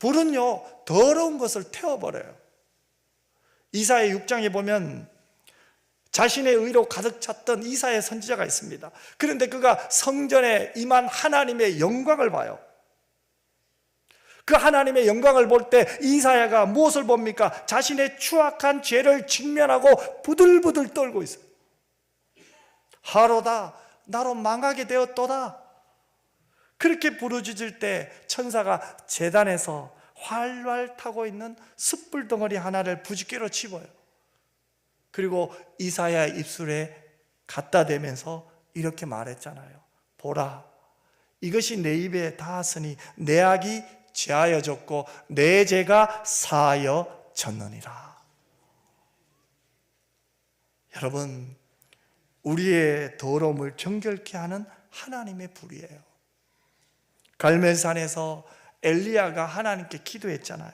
불은요, 더러운 것을 태워버려요. 이사야 6장에 보면 자신의 의로 가득 찼던 이사야 선지자가 있습니다. 그런데 그가 성전에 임한 하나님의 영광을 봐요. 그 하나님의 영광을 볼 때 이사야가 무엇을 봅니까? 자신의 추악한 죄를 직면하고 부들부들 떨고 있어요. 하로다, 나로 망하게 되었도다. 그렇게 부르짖을 때 천사가 제단에서 활활 타고 있는 숯불 덩어리 하나를 부지기로 집어요. 그리고 이사야의 입술에 갖다 대면서 이렇게 말했잖아요. 보라, 이것이 내 입에 닿았으니 내 악이 제하여졌고 내 죄가 사하여졌느니라. 여러분, 우리의 더러움을 정결케 하는 하나님의 불이에요. 갈멜산에서 엘리야가 하나님께 기도했잖아요.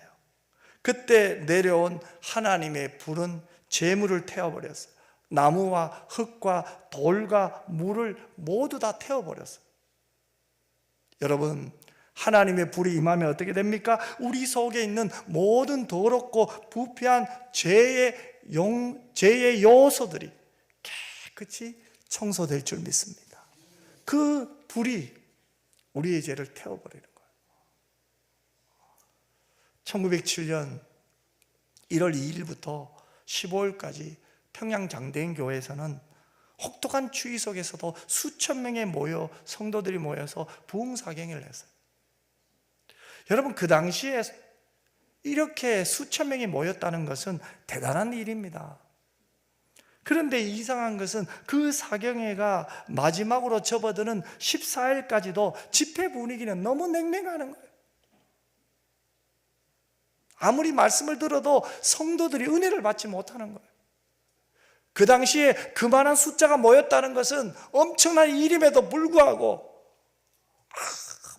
그때 내려온 하나님의 불은 재물을 태워버렸어요. 나무와 흙과 돌과 물을 모두 다 태워버렸어요. 여러분, 하나님의 불이 임하면 어떻게 됩니까? 우리 속에 있는 모든 더럽고 부패한 죄의 요소들이 깨끗이 청소될 줄 믿습니다. 그 불이 우리의 죄를 태워버리는 거예요. 1907년 1월 2일부터 15일까지 평양 장대인 교회에서는 혹독한 추위 속에서도 수천 명의 성도들이 모여서 부흥사경을 했어요. 여러분, 그 당시에 이렇게 수천 명이 모였다는 것은 대단한 일입니다. 그런데 이상한 것은 그 사경회가 마지막으로 접어드는 14일까지도 집회 분위기는 너무 냉랭하는 거예요. 아무리 말씀을 들어도 성도들이 은혜를 받지 못하는 거예요. 그 당시에 그만한 숫자가 모였다는 것은 엄청난 일임에도 불구하고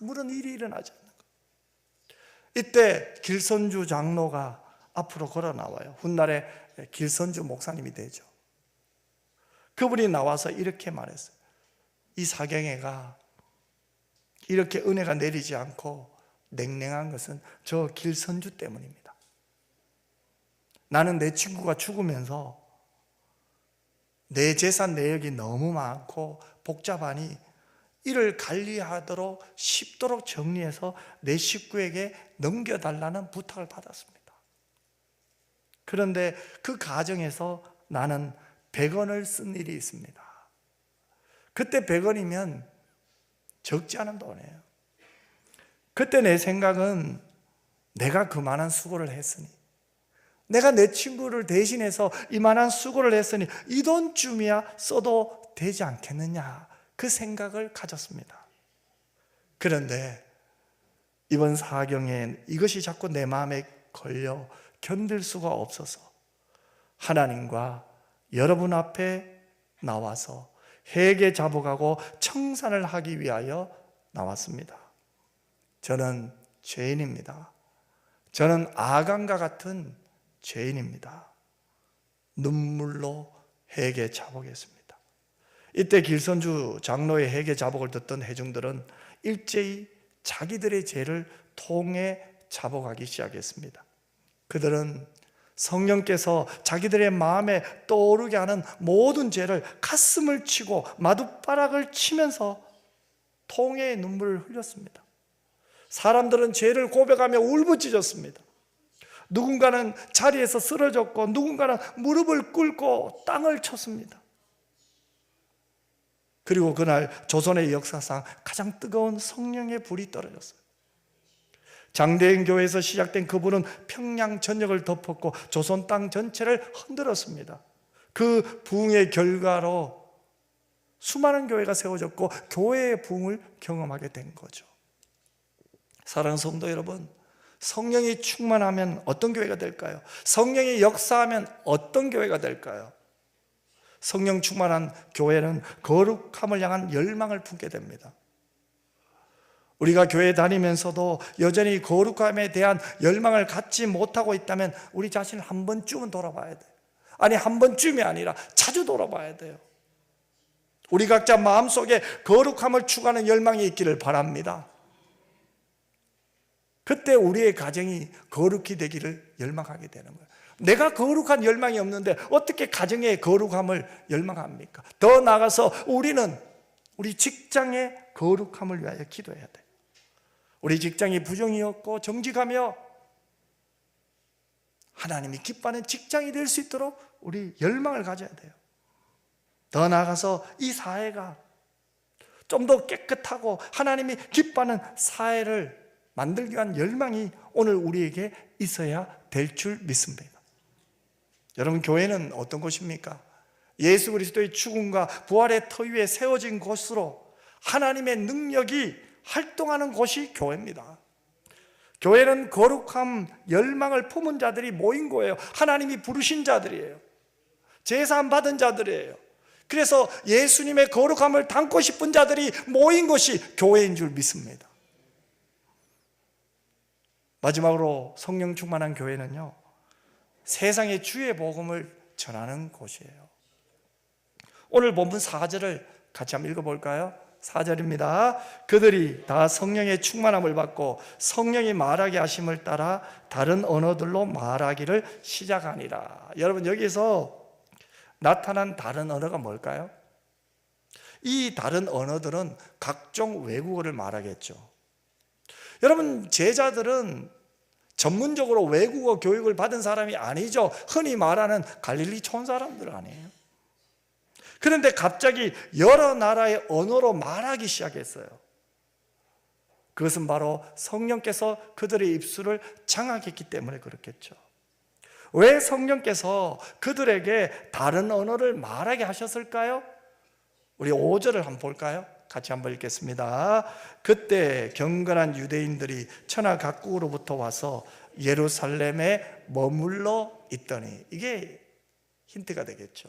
아무런 일이 일어나지 않는 거예요. 이때 길선주 장로가 앞으로 걸어 나와요. 훗날에 길선주 목사님이 되죠. 그분이 나와서 이렇게 말했어요. 이 사경회가 이렇게 은혜가 내리지 않고 냉랭한 것은 저 길선주 때문입니다. 나는 내 친구가 죽으면서 내 재산 내역이 너무 많고 복잡하니 이를 관리하도록 쉽도록 정리해서 내 식구에게 넘겨달라는 부탁을 받았습니다. 그런데 그 과정에서 나는 100원을 쓴 일이 있습니다. 그때 100원이면 적지 않은 돈이에요. 그때 내 생각은 내가 그만한 수고를 했으니, 내가 내 친구를 대신해서 이만한 수고를 했으니 이 돈쯤이야 써도 되지 않겠느냐, 그 생각을 가졌습니다. 그런데 이번 사경엔 이것이 자꾸 내 마음에 걸려 견딜 수가 없어서 하나님과 여러분 앞에 나와서 회개 자복하고 청산을 하기 위하여 나왔습니다. 저는 죄인입니다. 저는 아간과 같은 죄인입니다. 눈물로 회개 자복했습니다. 이때 길선주 장로의 회개 자복을 듣던 회중들은 일제히 자기들의 죄를 통해 자복하기 시작했습니다. 그들은 성령께서 자기들의 마음에 떠오르게 하는 모든 죄를 가슴을 치고 마룻바락을 치면서 통해의 눈물을 흘렸습니다. 사람들은 죄를 고백하며 울부짖었습니다. 누군가는 자리에서 쓰러졌고 누군가는 무릎을 꿇고 땅을 쳤습니다. 그리고 그날 조선의 역사상 가장 뜨거운 성령의 불이 떨어졌어요. 장대인 교회에서 시작된 그 불은 평양 전역을 덮었고 조선 땅 전체를 흔들었습니다. 그 부흥의 결과로 수많은 교회가 세워졌고 교회의 부흥을 경험하게 된 거죠. 사랑하는 성도 여러분, 성령이 충만하면 어떤 교회가 될까요? 성령이 역사하면 어떤 교회가 될까요? 성령 충만한 교회는 거룩함을 향한 열망을 품게 됩니다. 우리가 교회 다니면서도 여전히 거룩함에 대한 열망을 갖지 못하고 있다면 우리 자신을 한 번쯤은 돌아봐야 돼요. 아니, 한 번쯤이 아니라 자주 돌아봐야 돼요. 우리 각자 마음속에 거룩함을 추구하는 열망이 있기를 바랍니다. 그때 우리의 가정이 거룩히 되기를 열망하게 되는 거예요. 내가 거룩한 열망이 없는데 어떻게 가정의 거룩함을 열망합니까? 더 나아가서 우리는 우리 직장의 거룩함을 위하여 기도해야 돼요. 우리 직장이 부정이었고 정직하며 하나님이 기뻐하는 직장이 될 수 있도록 우리 열망을 가져야 돼요. 더 나아가서 이 사회가 좀 더 깨끗하고 하나님이 기뻐하는 사회를 만들기 위한 열망이 오늘 우리에게 있어야 될 줄 믿습니다. 여러분, 교회는 어떤 곳입니까? 예수 그리스도의 죽음과 부활의 터 위에 세워진 곳으로 하나님의 능력이 활동하는 곳이 교회입니다. 교회는 거룩함, 열망을 품은 자들이 모인 거예요. 하나님이 부르신 자들이에요. 제사함 받은 자들이에요. 그래서 예수님의 거룩함을 담고 싶은 자들이 모인 곳이 교회인 줄 믿습니다. 마지막으로 성령 충만한 교회는요, 세상의 주의 복음을 전하는 곳이에요. 오늘 본문 4절을 같이 한번 읽어볼까요? 4절입니다. 그들이 다 성령의 충만함을 받고 성령이 말하게 하심을 따라 다른 언어들로 말하기를 시작하니라. 여러분, 여기서 나타난 다른 언어가 뭘까요? 이 다른 언어들은 각종 외국어를 말하겠죠. 여러분, 제자들은 전문적으로 외국어 교육을 받은 사람이 아니죠. 흔히 말하는 갈릴리 촌 사람들 아니에요. 그런데 갑자기 여러 나라의 언어로 말하기 시작했어요. 그것은 바로 성령께서 그들의 입술을 장악했기 때문에 그렇겠죠. 왜 성령께서 그들에게 다른 언어를 말하게 하셨을까요? 우리 5절을 한번 볼까요? 같이 한번 읽겠습니다. 그때 경건한 유대인들이 천하 각국으로부터 와서 예루살렘에 머물러 있더니, 이게 힌트가 되겠죠.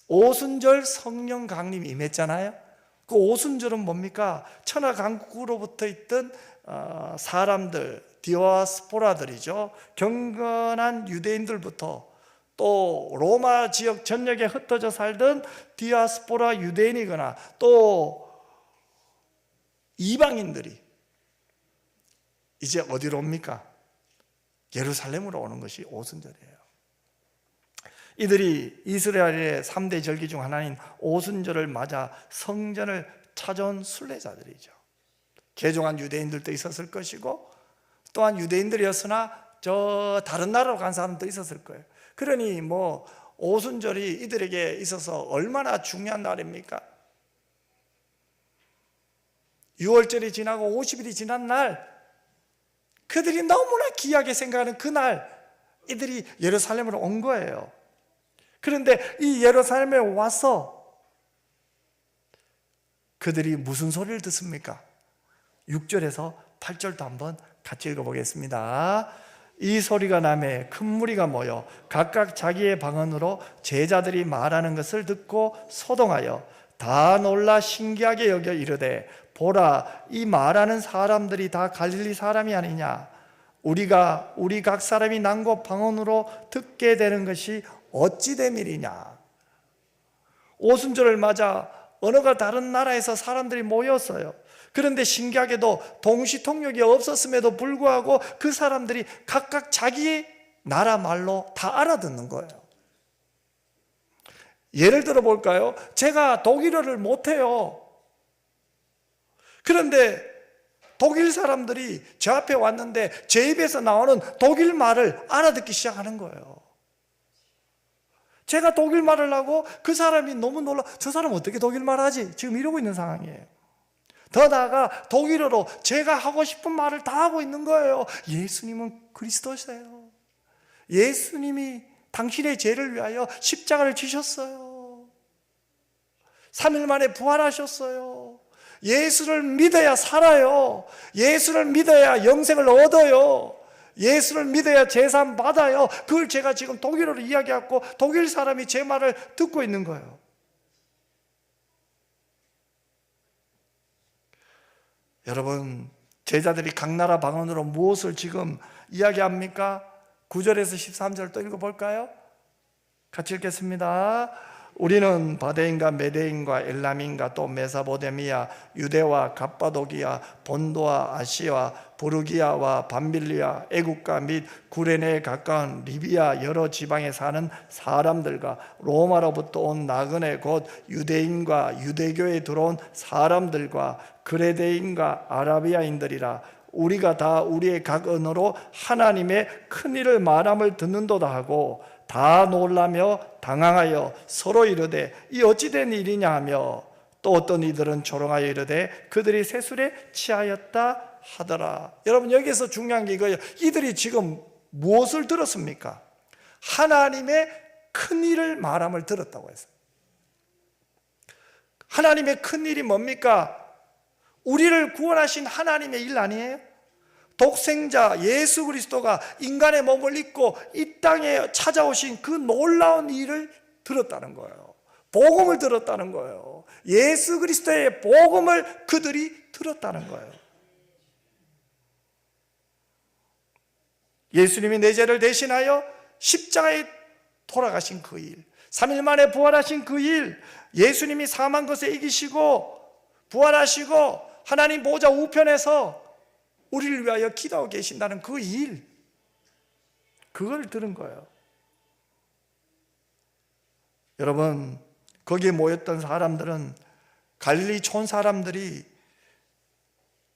오순절 성령 강림이 임했잖아요. 그 오순절은 뭡니까? 천하 각국으로부터 있던 사람들, 디아스포라들이죠. 경건한 유대인들부터 또 로마 지역 전역에 흩어져 살던 디아스포라 유대인이거나 또 이방인들이 이제 어디로 옵니까? 예루살렘으로 오는 것이 오순절이에요. 이들이 이스라엘의 3대 절기 중 하나인 오순절을 맞아 성전을 찾아온 순례자들이죠. 개종한 유대인들도 있었을 것이고 또한 유대인들이었으나 저 다른 나라로 간 사람도 있었을 거예요. 그러니 뭐 오순절이 이들에게 있어서 얼마나 중요한 날입니까? 6월절이 지나고 50일이 지난 날, 그들이 너무나 귀하게 생각하는 그날 이들이 예루살렘으로 온 거예요. 그런데 이 예루살렘에 와서 그들이 무슨 소리를 듣습니까? 6절에서 8절도 한번 같이 읽어보겠습니다. 이 소리가 나매 큰 무리가 모여 각각 자기의 방언으로 제자들이 말하는 것을 듣고 소동하여 다 놀라 신기하게 여겨 이르되, 보라, 이 말하는 사람들이 다 갈릴리 사람이 아니냐? 우리 각 사람이 난 곳 방언으로 듣게 되는 것이 어찌 됨이리냐? 오순절을 맞아 언어가 다른 나라에서 사람들이 모였어요. 그런데 신기하게도 동시통역이 없었음에도 불구하고 그 사람들이 각각 자기의 나라 말로 다 알아듣는 거예요. 예를 들어 볼까요? 제가 독일어를 못해요. 그런데 독일 사람들이 제 앞에 왔는데 제 입에서 나오는 독일 말을 알아듣기 시작하는 거예요. 제가 독일 말을 하고 그 사람이 너무 놀라, 저 사람 어떻게 독일 말 하지? 지금 이러고 있는 상황이에요. 더 나아가 독일어로 제가 하고 싶은 말을 다 하고 있는 거예요. 예수님은 그리스도세요. 예수님이 당신의 죄를 위하여 십자가를 지셨어요. 3일 만에 부활하셨어요. 예수를 믿어야 살아요. 예수를 믿어야 영생을 얻어요. 예수를 믿어야 제산 받아요. 그걸 제가 지금 독일어로 이야기하고 독일 사람이 제 말을 듣고 있는 거예요. 여러분, 제자들이 각 나라 방언으로 무엇을 지금 이야기합니까? 9절에서 13절 또 읽어볼까요? 같이 읽겠습니다. 우리는 바데인과 메데인과 엘람인과 또 메사보데미아, 유대와 갑바도기아, 본도와 아시아, 부르기아와 밤빌리아, 애국가 및 구레네에 가까운 리비아 여러 지방에 사는 사람들과 로마로부터 온 나그네 곧 유대인과 유대교에 들어온 사람들과 그레데인과 아라비아인들이라. 우리가 다 우리의 각 언어로 하나님의 큰 일을 말함을 듣는도다 하고 다 놀라며 당황하여 서로 이르되 이 어찌된 일이냐 하며, 또 어떤 이들은 조롱하여 이르되 그들이 세술에 취하였다 하더라. 여러분, 여기에서 중요한 게 이거예요. 이들이 지금 무엇을 들었습니까? 하나님의 큰 일을 말함을 들었다고 했어요. 하나님의 큰 일이 뭡니까? 우리를 구원하신 하나님의 일 아니에요? 독생자 예수 그리스도가 인간의 몸을 입고 이 땅에 찾아오신 그 놀라운 일을 들었다는 거예요. 복음을 들었다는 거예요. 예수 그리스도의 복음을 그들이 들었다는 거예요. 예수님이 내 죄를 대신하여 십자가에 돌아가신 그 일, 3일 만에 부활하신 그 일, 예수님이 사망 것에 이기시고 부활하시고 하나님 보좌 우편에서 우리를 위하여 기도하고 계신다는 그 일, 그걸 들은 거예요. 여러분, 거기에 모였던 사람들은 갈릴리 촌 사람들이,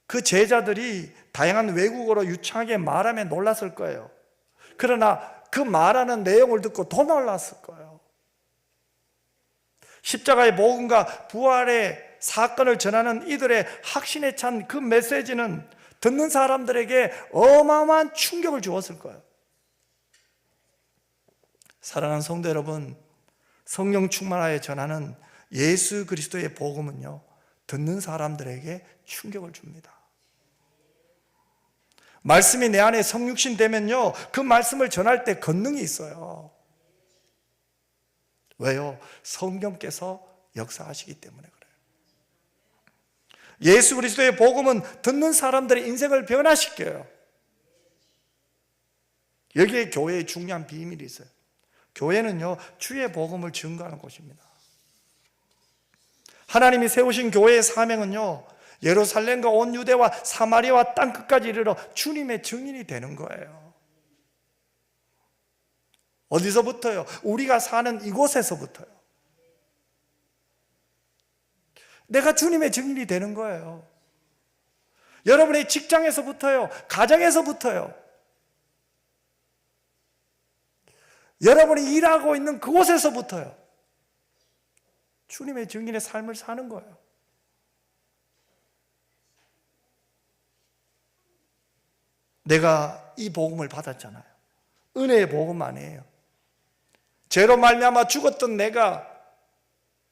그 제자들이 다양한 외국어로 유창하게 말하며 놀랐을 거예요. 그러나 그 말하는 내용을 듣고 더 놀랐을 거예요. 십자가의 복음과 부활의 사건을 전하는 이들의 확신에 찬 그 메시지는 듣는 사람들에게 어마어마한 충격을 주었을 거예요. 사랑하는 성도 여러분, 성령 충만하여 전하는 예수 그리스도의 복음은요, 듣는 사람들에게 충격을 줍니다. 말씀이 내 안에 성육신 되면요, 그 말씀을 전할 때 권능이 있어요. 왜요? 성령께서 역사하시기 때문에 그래요. 예수 그리스도의 복음은 듣는 사람들의 인생을 변화시켜요. 여기에 교회의 중요한 비밀이 있어요. 교회는요, 주의 복음을 증거하는 곳입니다. 하나님이 세우신 교회의 사명은요, 예루살렘과 온 유대와 사마리아와 땅끝까지 이르러 주님의 증인이 되는 거예요. 어디서부터요? 우리가 사는 이곳에서부터요. 내가 주님의 증인이 되는 거예요. 여러분의 직장에서부터요, 가정에서부터요, 여러분이 일하고 있는 그곳에서부터요, 주님의 증인의 삶을 사는 거예요. 내가 이 복음을 받았잖아요. 은혜의 복음 아니에요. 죄로 말미암아 죽었던 내가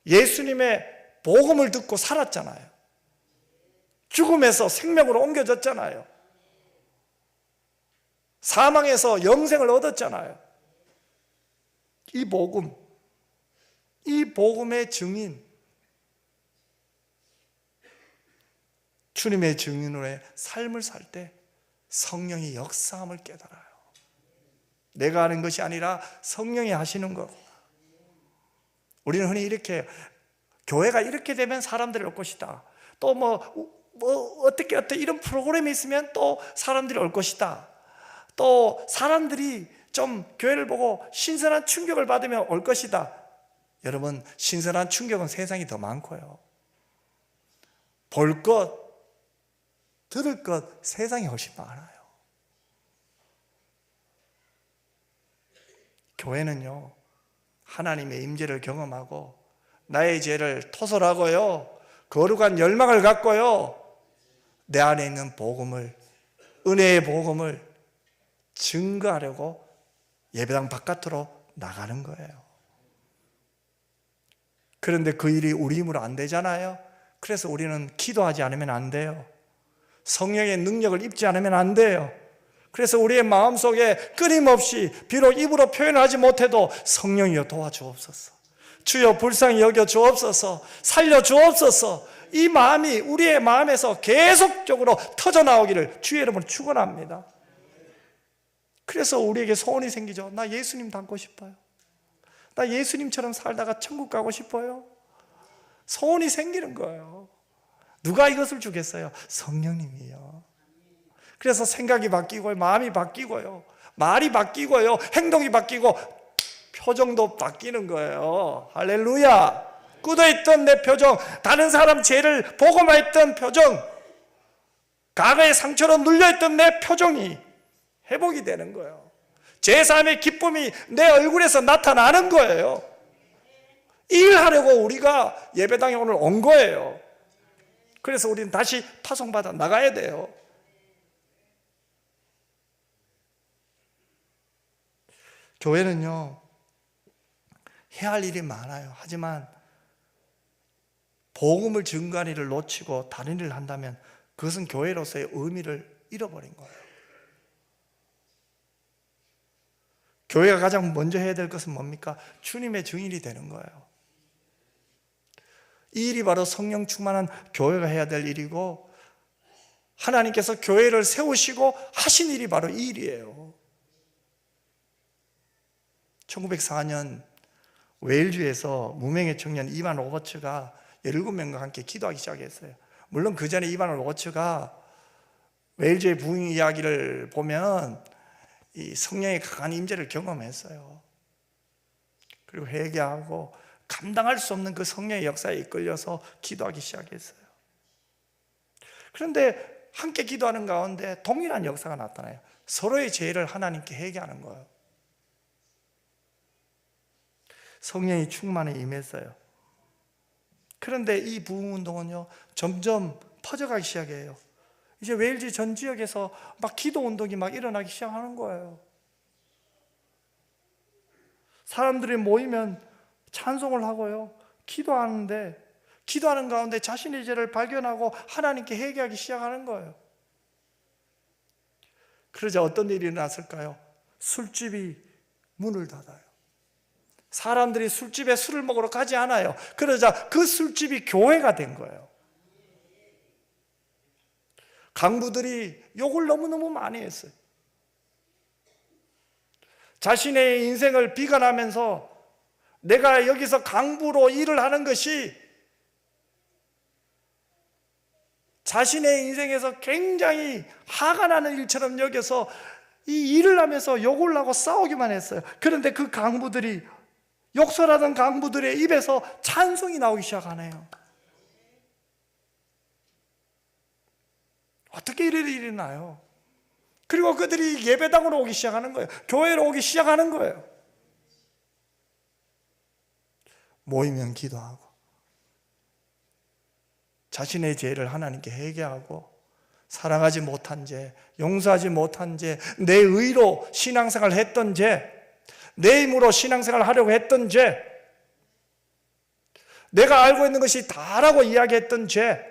예수님의 복음을 듣고 살았잖아요. 죽음에서 생명으로 옮겨졌잖아요. 사망에서 영생을 얻었잖아요. 이 복음, 이 복음의 증인, 주님의 증인으로의 삶을 살 때 성령이 역사함을 깨달아요. 내가 하는 것이 아니라 성령이 하시는 거고. 우리는 흔히 이렇게, 교회가 이렇게 되면 사람들이 올 것이다, 또 어떻게 이런 프로그램이 있으면 또 사람들이 올 것이다, 또 사람들이 좀 교회를 보고 신선한 충격을 받으면 올 것이다. 여러분, 신선한 충격은 세상이 더 많고요, 볼 것, 들을 것 세상이 훨씬 많아요. 교회는요, 하나님의 임재를 경험하고 나의 죄를 토설하고요, 거룩한 열망을 갖고요, 내 안에 있는 복음을, 은혜의 복음을 증거하려고 예배당 바깥으로 나가는 거예요. 그런데 그 일이 우리 힘으로 안 되잖아요. 그래서 우리는 기도하지 않으면 안 돼요. 성령의 능력을 입지 않으면 안 돼요. 그래서 우리의 마음속에 끊임없이, 비록 입으로 표현하지 못해도 성령이여 도와주옵소서, 주여 불쌍히 여겨 주옵소서, 살려 주옵소서, 이 마음이 우리의 마음에서 계속적으로 터져나오기를 주의 이름으로 축원합니다. 그래서 우리에게 소원이 생기죠. 나 예수님 닮고 싶어요. 나 예수님처럼 살다가 천국 가고 싶어요. 소원이 생기는 거예요. 누가 이것을 주겠어요? 성령님이요. 그래서 생각이 바뀌고요, 마음이 바뀌고요, 말이 바뀌고요, 행동이 바뀌고 표정도 바뀌는 거예요. 할렐루야. 굳어있던 내 표정, 다른 사람 죄를 보고만 했던 표정, 과거의 상처로 눌려있던 내 표정이 회복이 되는 거예요. 제사함의 기쁨이 내 얼굴에서 나타나는 거예요. 일하려고 우리가 예배당에 오늘 온 거예요. 그래서 우리는 다시 파송받아 나가야 돼요. 교회는요, 해야 할 일이 많아요. 하지만 복음을 증거하는 일을 놓치고 다른 일을 한다면 그것은 교회로서의 의미를 잃어버린 거예요. 교회가 가장 먼저 해야 될 것은 뭡니까? 주님의 증인이 되는 거예요. 이 일이 바로 성령 충만한 교회가 해야 될 일이고, 하나님께서 교회를 세우시고 하신 일이 바로 이 일이에요. 1904년 웨일즈에서 무명의 청년 이반 로버츠가 17명과 함께 기도하기 시작했어요. 물론 그 전에 이반 로버츠가 웨일즈의 부흥 이야기를 보면 이 성령의 강한 임재를 경험했어요. 그리고 회개하고 감당할 수 없는 그 성령의 역사에 이끌려서 기도하기 시작했어요. 그런데 함께 기도하는 가운데 동일한 역사가 나타나요. 서로의 죄를 하나님께 회개하는 거예요. 성령이 충만에 임했어요. 그런데 이 부흥운동은요, 점점 퍼져가기 시작해요. 이제 웨일즈 전 지역에서 막 기도운동이 막 일어나기 시작하는 거예요. 사람들이 모이면 찬송을 하고요, 기도하는데, 기도하는 가운데 자신의 죄를 발견하고 하나님께 회개하기 시작하는 거예요. 그러자 어떤 일이 일어났을까요? 술집이 문을 닫아요. 사람들이 술집에 술을 먹으러 가지 않아요. 그러자 그 술집이 교회가 된 거예요. 강부들이 욕을 너무너무 많이 했어요. 자신의 인생을 비관하면서 내가 여기서 강부로 일을 하는 것이 자신의 인생에서 굉장히 화가 나는 일처럼 여겨서 이 일을 하면서 욕을 하고 싸우기만 했어요. 그런데 그 강부들이, 욕설하던 강부들의 입에서 찬송이 나오기 시작하네요. 어떻게 이런 일이 나요? 그리고 그들이 예배당으로 오기 시작하는 거예요. 교회로 오기 시작하는 거예요. 모이면 기도하고 자신의 죄를 하나님께 회개하고 사랑하지 못한 죄, 용서하지 못한 죄, 내 의로 신앙생활을 했던 죄, 내 힘으로 신앙생활을 하려고 했던 죄, 내가 알고 있는 것이 다라고 이야기했던 죄,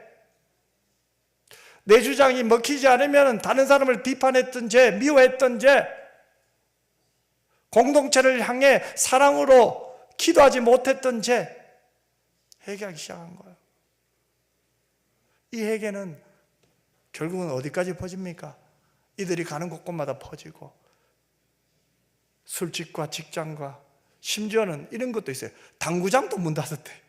내 주장이 먹히지 않으면 다른 사람을 비판했던 죄, 미워했던 죄, 공동체를 향해 사랑으로 기도하지 못했던 죄, 회개하기 시작한 거예요. 이 회개는 결국은 어디까지 퍼집니까? 이들이 가는 곳곳마다 퍼지고, 술집과 직장과 심지어는 이런 것도 있어요. 당구장도 문 닫았대.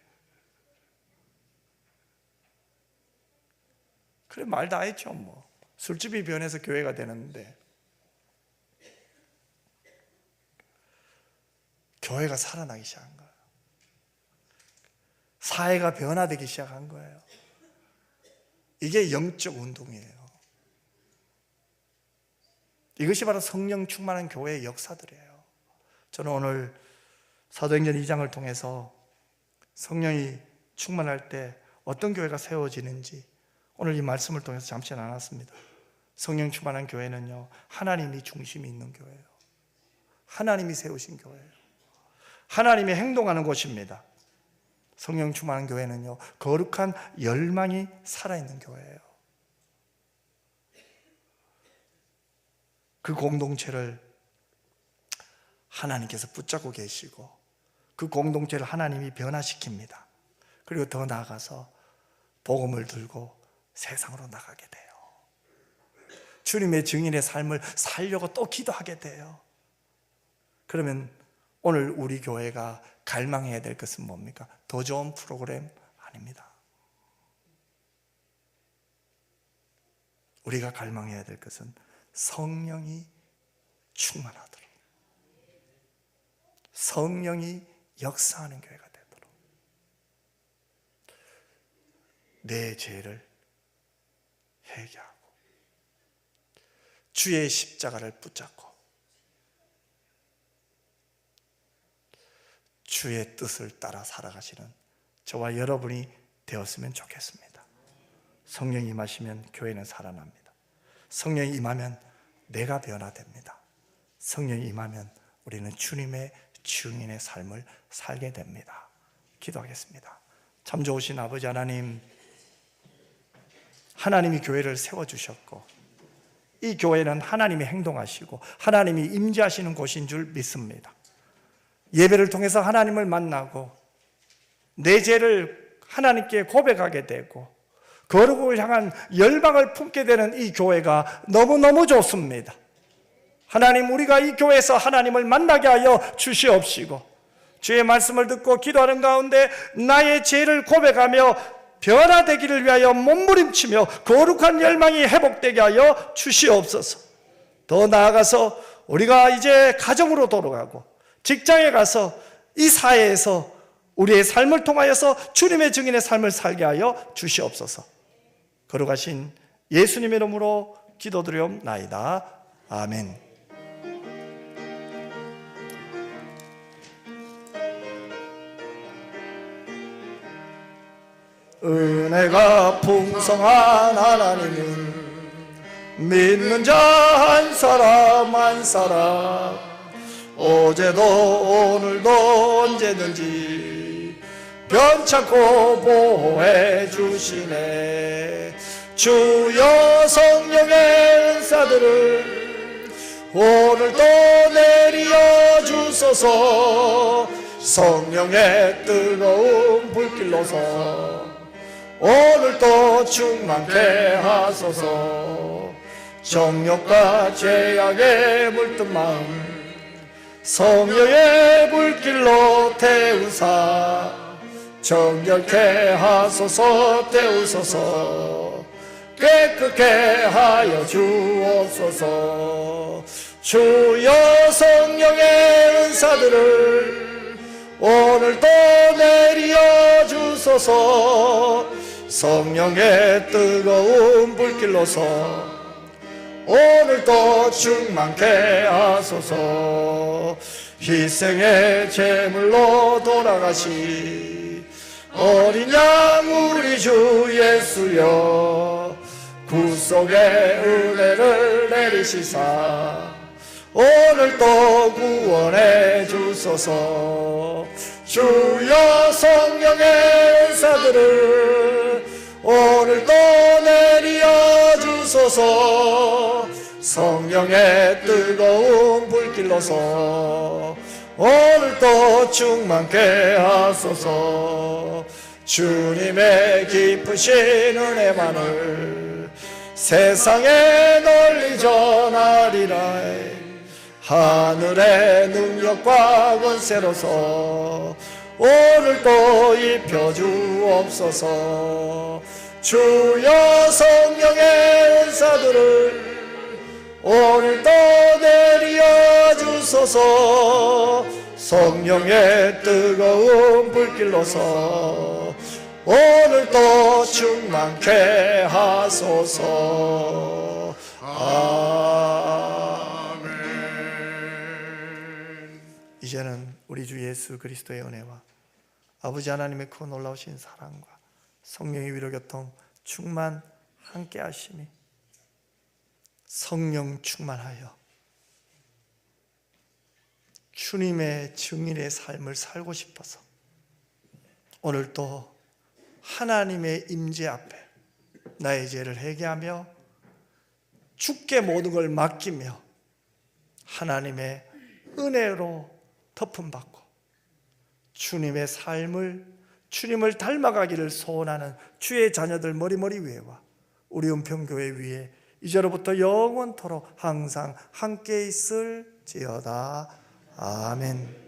그래, 말 다 했죠. 뭐 술집이 변해서 교회가 되는데, 교회가 살아나기 시작한 거예요. 사회가 변화되기 시작한 거예요. 이게 영적 운동이에요. 이것이 바로 성령 충만한 교회의 역사들이에요. 저는 오늘 사도행전 2장을 통해서 성령이 충만할 때 어떤 교회가 세워지는지 오늘 이 말씀을 통해서 잠시 나눴습니다. 성령 충만한 교회는요, 하나님이 중심이 있는 교회예요. 하나님이 세우신 교회예요. 하나님이 행동하는 곳입니다. 성령 충만한 교회는요, 거룩한 열망이 살아있는 교회예요. 그 공동체를 하나님께서 붙잡고 계시고 그 공동체를 하나님이 변화시킵니다. 그리고 더 나아가서 복음을 들고 세상으로 나가게 돼요. 주님의 증인의 삶을 살려고 또 기도하게 돼요. 그러면 오늘 우리 교회가 갈망해야 될 것은 뭡니까? 더 좋은 프로그램 아닙니다. 우리가 갈망해야 될 것은 성령이 충만하도록, 성령이 역사하는 교회가 되도록, 내 죄를 회개하고 주의 십자가를 붙잡고 주의 뜻을 따라 살아가시는 저와 여러분이 되었으면 좋겠습니다. 성령이 임하시면 교회는 살아납니다. 성령이 임하면 내가 변화됩니다. 성령이 임하면 우리는 주님의 증인의 삶을 살게 됩니다. 기도하겠습니다. 참 좋으신 아버지 하나님, 하나님이 교회를 세워주셨고 이 교회는 하나님이 행동하시고 하나님이 임재하시는 곳인 줄 믿습니다. 예배를 통해서 하나님을 만나고 내 죄를 하나님께 고백하게 되고 거룩을 향한 열망을 품게 되는 이 교회가 너무너무 좋습니다. 하나님, 우리가 이 교회에서 하나님을 만나게 하여 주시옵시고 주의 말씀을 듣고 기도하는 가운데 나의 죄를 고백하며 변화되기를 위하여 몸부림치며 거룩한 열망이 회복되게 하여 주시옵소서. 더 나아가서 우리가 이제 가정으로 돌아가고 직장에 가서 이 사회에서 우리의 삶을 통하여서 주님의 증인의 삶을 살게 하여 주시옵소서. 거룩하신 예수님의 이름으로 기도드리옵나이다. 아멘. 은혜가 풍성한 하나님은 믿는 자 한 사람 한 사람 어제도 오늘도 언제든지 변찮고 보호해 주시네. 주여 성령의 은사들을 오늘도 내려 주소서. 성령의 뜨거운 불길로서 오늘도 충만케 하소서. 정욕과 죄악에 물든 마음 성령의 불길로 태우사 정결케 하소서. 태우소서. 깨끗게 하여 주옵소서. 주여 성령의 은사들을 오늘도 내려 주소서. 성령의 뜨거운 불길로서 오늘도 충만케 하소서. 희생의 제물로 돌아가시 어린 양 우리 주 예수여, 구속의 은혜를 내리시사 오늘도 구원해 주소서. 주여 성령의 은사들을 오늘도 내려 주소서. 성령의 뜨거운 불길로서 오늘도 충만케 하소서. 주님의 깊으신 은혜만을 세상에 널리 전하리라. 하늘의 능력과 권세로서 오늘도 입혀 주옵소서. 주여 성령의 은사들을 오늘도 내려 주소서. 성령의 뜨거운 불길로서 오늘도 충만케 하소서. 아멘. 이제는 우리 주 예수 그리스도의 은혜와 아버지 하나님의 그 놀라우신 사랑과 성령의 위로교통 충만 함께 하심이 성령 충만하여 주님의 증인의 삶을 살고 싶어서 오늘도 하나님의 임재 앞에 나의 죄를 회개하며 주께 모든 걸 맡기며 하나님의 은혜로 덮음받고 주님의 삶을 주님을 닮아가기를 소원하는 주의 자녀들 머리머리 위에와 우리 은평교회 위에 이제로부터 영원토록 항상 함께 있을지어다. 아멘.